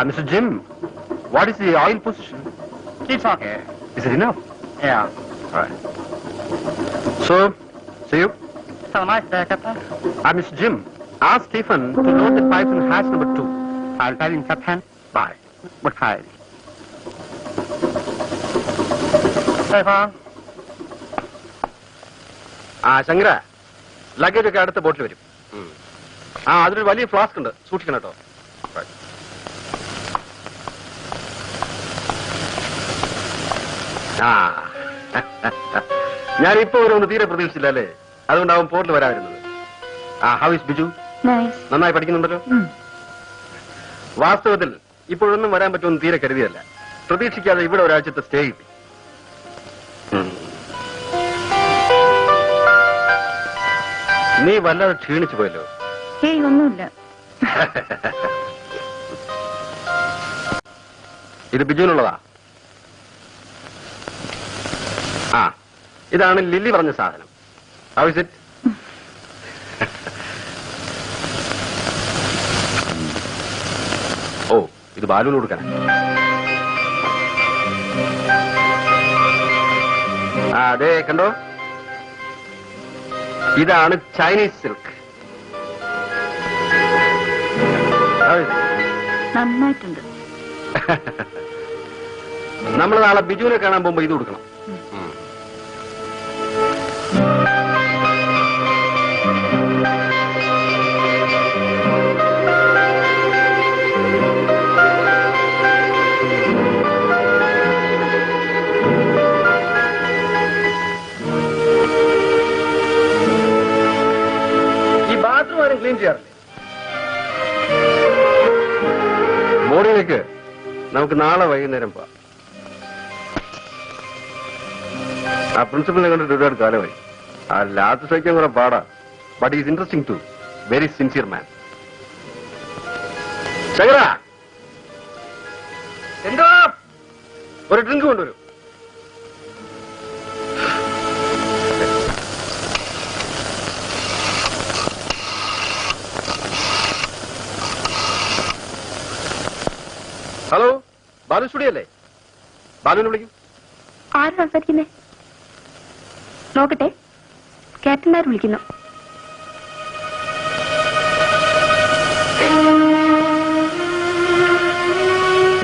Mr. Jim, what is the oil position? It's okay. Is it enough? Yeah. All right. So, see you. Have a nice day, Captain. Mr. Jim, ask Stephen to load the pipes in hatch number 2. I'll tell him, Captain. Bye. But hi. Stefan. Shankara, luggage ഒക്കെ അടുത്ത ബോട്ടിൽ വരും. അതിലൊരു വലിയ flask ഉണ്ട്, സൂക്ഷിക്കണം കേട്ടോ. ആ ഞാനിപ്പോ വരുമെന്ന് തീരെ പ്രതീക്ഷിച്ചില്ല അല്ലേ? അതുകൊണ്ടാവും പോർട്ടിൽ വരാതിരുന്നത്. How is Biju? നന്നായി പഠിക്കുന്നുണ്ടല്ലോ. വാസ്തവത്തിൽ ഇപ്പോഴൊന്നും വരാൻ പറ്റുമെന്ന് തീരെ കരുതിയല്ല. പ്രതീക്ഷിക്കാതെ ഇവിടെ ഒരാഴ്ചത്തെ സ്റ്റേ കിട്ടി. നീ വല്ലാതെ ക്ഷീണിച്ചു പോയല്ലോ. ഏയ് ഒന്നുമില്ല. ഇത് ബിജുവിനുള്ളതാ. ആ ഇതാണ് ലില്ലി പറഞ്ഞ സാധനം. How is it? ഓ ഇത് ബാലുവിന് കൊടുക്കാൻ. ആ അതെ കണ്ടോ, ഇതാണ് ചൈനീസ് സിൽക്ക്. നന്നായിട്ടുണ്ട്. നമ്മൾ നാളെ ബിജുവിനെ കാണാൻ പോകുമ്പോ ഇത് കൊടുക്കണം. ഈ ബാത്റൂം ആരും ക്ലീൻ ചെയ്യാറില്ലേ? മോർണിംഗിലേക്ക് നമുക്ക് നാളെ വൈകുന്നേരം പോവാം. ആ പ്രിൻസിപ്പലിനെ കണ്ടിട്ട് ഒരുപാട് കാലമായി. ആ ലാസ്റ്റ് സഹിക്കാൻ കുറെ പാടാ. But is interesting too. Very sincere man. Shankara, എന്തോ ഒരു ഡ്രിങ്ക് കൊണ്ടുവരും. ഹലോ, ബാലു സ്റ്റുഡിയോ അല്ലേ? ബാലുവിനെ വിളിക്കും. ആര് സംസാരിക്കുന്നേ? നോക്കട്ടെ. ക്യാപ്റ്റന്മാർ വിളിക്കുന്നു.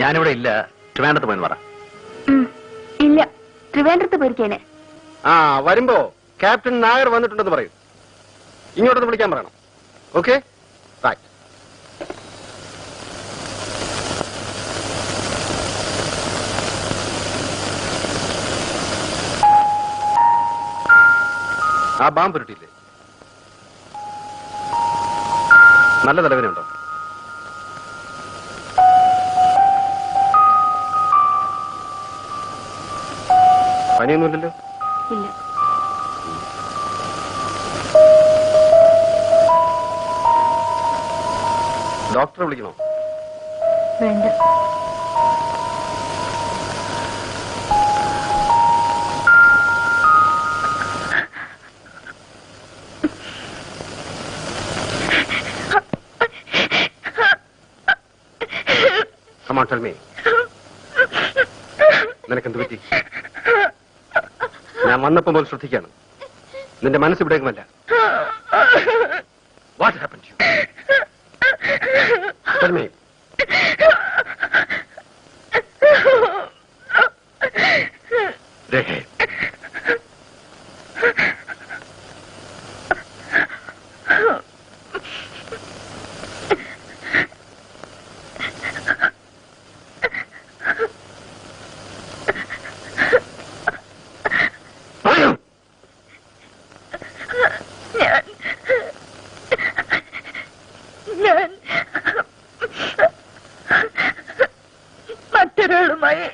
ഞാനിവിടെ ഇല്ല, ട്രിവാൻഡ്രത്ത് പോയെന്ന് പറ. ഇല്ല, ട്രിവാൻഡ്രത്ത് പോയിരിക്കാന്. ആ വരുമ്പോ ക്യാപ്റ്റൻ നായർ വന്നിട്ടുണ്ടെന്ന് പറയൂ. ഇങ്ങോട്ടൊന്ന് വിളിക്കാൻ പറയണം. Okay right. ആ ബാം പുരട്ടിയില്ലേ? നല്ല തലവേനുണ്ടോ? പനിയൊന്നുമില്ലല്ലോ? ഇല്ല. ഡോക്ടറെ വിളിക്കണോ? വേണ്ട. Come on, tell me. നിനക്കെന്ത് പറ്റി? ഞാൻ വന്നപ്പോ മുതൽ ശ്രദ്ധിക്കാണ്. നിന്റെ മനസ്സ് ഇവിടേക്കുമല്ല. What happened to you? Tell me. രേഖേ, ഞാൻ മറ്റൊരാളുമായി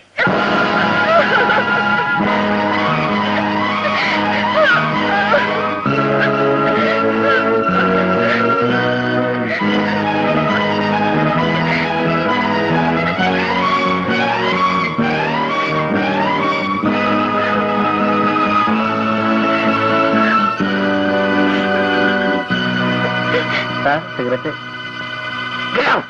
സിഗരറ്റ്. get out.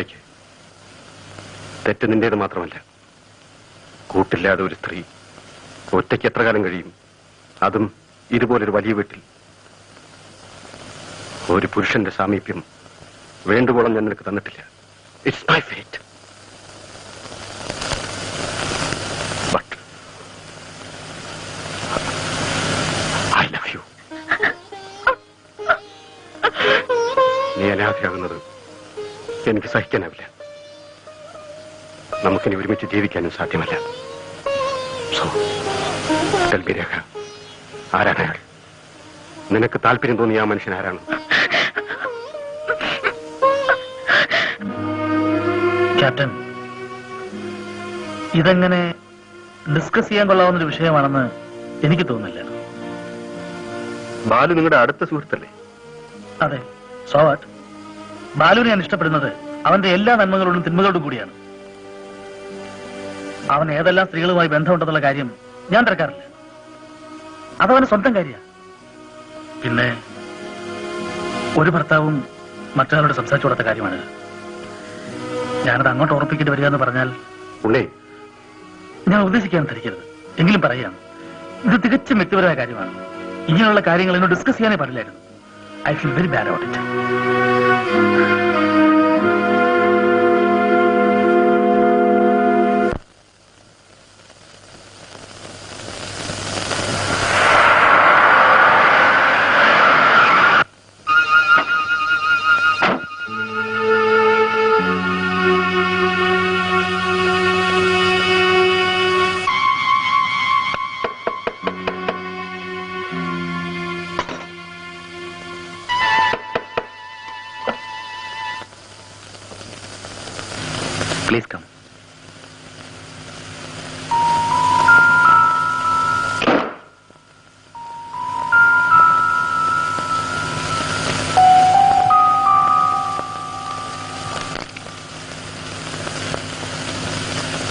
ഓർത്തേക്ക്, തെറ്റ് നിന്റേത് മാത്രമല്ല. കൂട്ടില്ലാതെ ഒരു സ്ത്രീ ഒറ്റയ്ക്ക് എത്ര കാലം കഴിയും? അതും ഇതുപോലൊരു വലിയ വീട്ടിൽ. ഒരു പുരുഷന്റെ സാമീപ്യം വേണ്ടുവോളം ഞാൻ നിനക്ക് തന്നിട്ടില്ല. It's my fate. But I love you. നീ അനാഥയാകുന്നത് എനിക്ക് സഹിക്കാനാവില്ല. നമുക്കിനി ഒരുമിച്ച് ജീവിക്കാനും സാധ്യമല്ല. സോ ടെൽ മീ രേഖ, ആരാണ് അയാൾ? നിനക്ക് താല്പര്യം തോന്നിയ ആ മനുഷ്യൻ ആരാണ്? ക്യാപ്റ്റൻ, ഇതെങ്ങനെ ഡിസ്കസ് ചെയ്യാൻ കൊള്ളാവുന്നൊരു വിഷയമാണെന്ന് എനിക്ക് തോന്നുന്നില്ല. ബാലു നിങ്ങളുടെ അടുത്ത സുഹൃത്തല്ലേ? അതെ, സോ വാട്ട്? ബാലുവിനെ ഞാൻ ഇഷ്ടപ്പെടുന്നത് അവന്റെ എല്ലാ നന്മകളോടും തിന്മകളോടും കൂടിയാണ്. അവൻ ഏതെല്ലാം സ്ത്രീകളുമായി ബന്ധമുണ്ടെന്നുള്ള കാര്യം ഞാൻ തിരക്കാറില്ല. അതവന് സ്വന്തം കാര്യമാണ്. പിന്നെ ഒരു ഭർത്താവും മറ്റൊരാളോട് സംസാരിച്ചു കൊടുത്ത കാര്യമാണ്. ഞാനത് അങ്ങോട്ട് ഉറപ്പിക്കേണ്ടി വരിക എന്ന് പറഞ്ഞാൽ ഉള്ളേ, ഞാൻ ഉദ്ദേശിക്കാൻ ധരിക്കരുത്. എങ്കിലും പറയുകയാണ്, ഇത് തികച്ചും വ്യക്തിപരമായ കാര്യമാണ്. ഇങ്ങനെയുള്ള കാര്യങ്ങൾ എന്നോട് ഡിസ്കസ് ചെയ്യാനേ പാടില്ലായിരുന്നു. I feel very bad about it. Please come.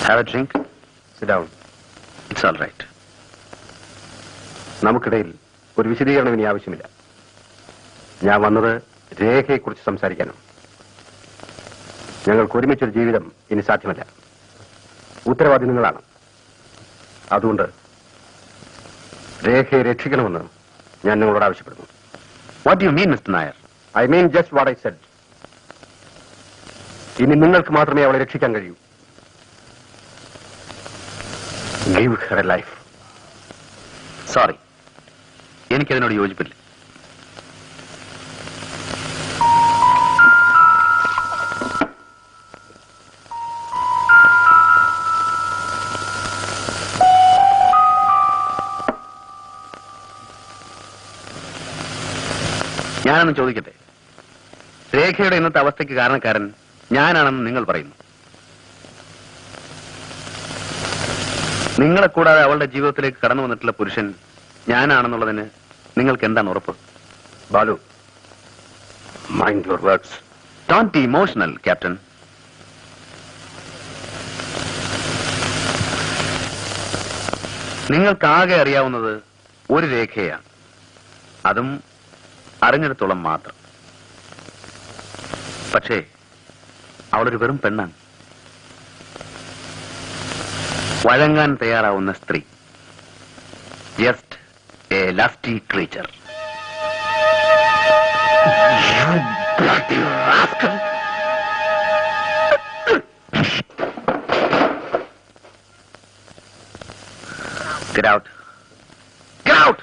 Have a drink? Sit down. It's all right. നമുക്കിടയിൽ ഒരു വിശദീകരണം ഇനി ആവശ്യമില്ല. ഞാൻ വന്നത് രേഖയെക്കുറിച്ച് സംസാരിക്കാനാണ്. ഞങ്ങൾക്ക് ഒരുമിച്ചൊരു ജീവിതം ഇനി സാധ്യമല്ല. ഉത്തരവാദി നിങ്ങളാണ്. അതുകൊണ്ട് രേഖയെ രക്ഷിക്കണമെന്ന് ഞാൻ നിങ്ങളോട് ആവശ്യപ്പെടുന്നു. What do you mean, Mr. Nair? I mean just what I said. ഇനി നിങ്ങൾക്ക് മാത്രമേ അവളെ രക്ഷിക്കാൻ കഴിയൂ. Give her a life. Sorry. എനിക്കതിനോട് യോജിപ്പില്ല. ഞാനൊന്ന് ചോദിക്കട്ടെ, രേഖയുടെ ഇന്നത്തെ അവസ്ഥയ്ക്ക് കാരണക്കാരൻ ഞാനാണെന്ന് നിങ്ങൾ പറയുന്നു. നിങ്ങളെ കൂടാതെ അവളുടെ ജീവിതത്തിലേക്ക് കടന്നു വന്നിട്ടുള്ള പുരുഷൻ ഞാനാണെന്നുള്ളതിന് നിങ്ങൾക്ക് എന്താണ് ഉറപ്പ്? Balu, mind your words. Don't be emotional, captain. നിങ്ങൾക്കാകെ അറിയാവുന്നത് ഒരു രേഖയാണ്. അതും അറിഞ്ഞിടത്തോളം മാത്രം. പക്ഷേ അവളൊരു വെറും പെണ്ണാണ്. വഴങ്ങാൻ തയ്യാറാവുന്ന സ്ത്രീ. Just a lusty creature. Get out. Get out!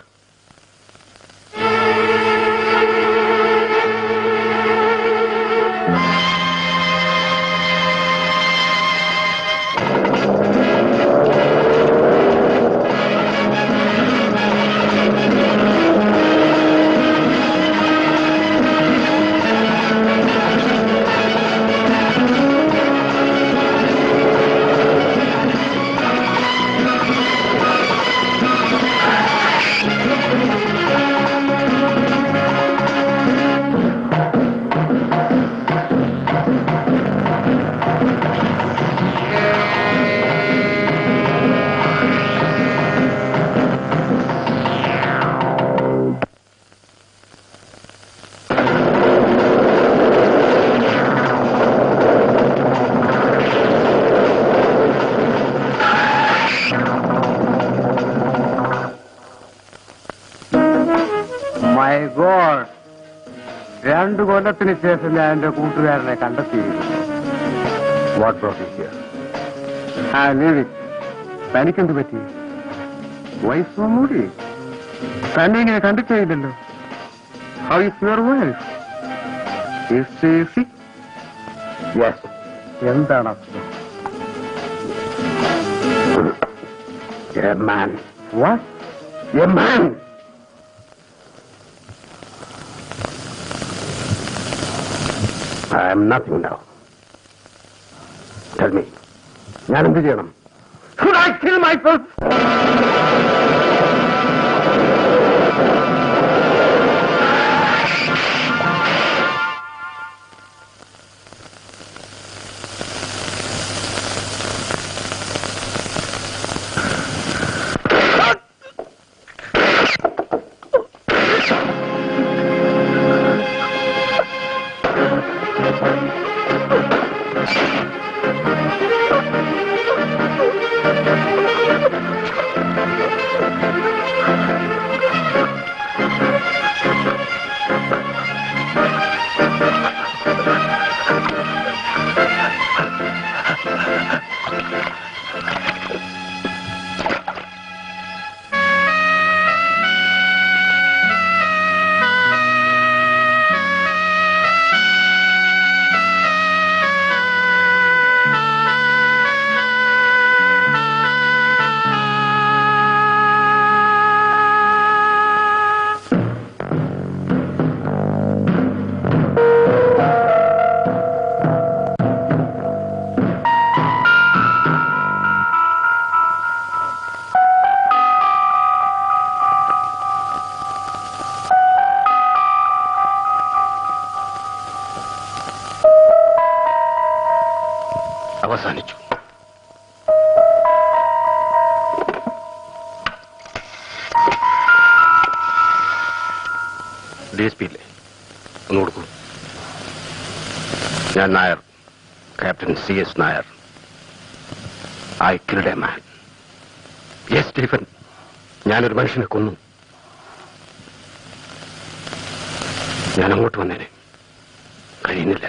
God, 2 കൊല്ലത്തിന് ശേഷം ഞാൻ എന്റെ കൂട്ടുകാരനെ കണ്ടെത്തിയിരുന്നു. What brought you here? ആ ലീവ് ഇറ്റ്. തനിക്കെന്ത് പറ്റി? വൈഫ് മൂടി തന്നെ ഇങ്ങനെ കണ്ടിട്ടേ ഇല്ലല്ലോ. How is your wife? Is she sick? Yes. എന്താണ് അസുഖം? A man. What? A man. I am nothing now. Tell me. ഞാൻ എന്ത് ചെയ്യണം? Should I kill myself? അവസാനിച്ചു. DSP ഇല്ലേ? ഒന്ന് കൊടുക്കൂ. ഞാൻ Nair, captain CS Nair. I killed a man. Yes, Stephen, ഞാനൊരു മനുഷ്യനെ കൊന്നു. ഞാൻ അങ്ങോട്ട് വന്നേനെ, കഴിയുന്നില്ല.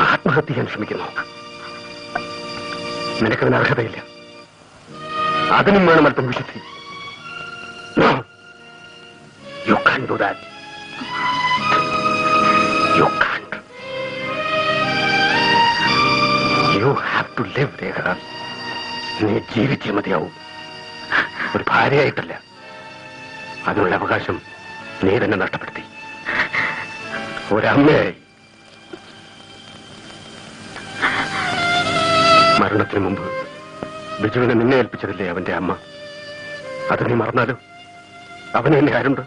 ആത്മഹത്യ ചെയ്യാൻ ശ്രമിക്കുന്നു. നിനക്കതിന് അർഹതയില്ല. അതിനും വേണം അല്പം വിശുദ്ധി. No, you can't do that. You can't. You have to live, രേഖ. നീ ജീവിച്ചേ മതിയാവും. ഒരു ഭാര്യയായിട്ടല്ല. അതിനുള്ള അവകാശം നീ തന്നെ നഷ്ടപ്പെടുത്തി. ഒരമ്മയായി. മരണത്തിന് മുമ്പ് ബിജുവിനെ നിന്നെ ഏൽപ്പിച്ചതില്ലേ അവന്റെ അമ്മ? അത് നീ മറന്നാലോ? അവന് എന്നെ ആരുണ്ട്?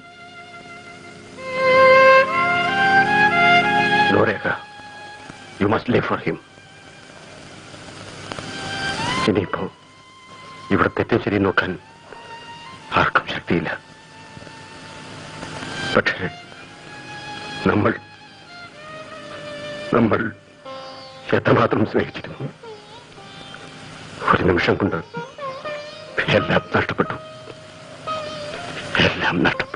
No, Rekha, you must live for him. ഇനിയിപ്പോ ഇവിടെ തെറ്റും ശരി നോക്കാൻ ആർക്കും ശക്തിയില്ല. പക്ഷേ നമ്മൾ എത്രമാത്രം സ്നേഹിച്ചിരുന്നു. ഒരു നിമിഷം കൊണ്ട് എല്ലാം നഷ്ടപ്പെട്ടു. എല്ലാം നഷ്ടപ്പെട്ടു.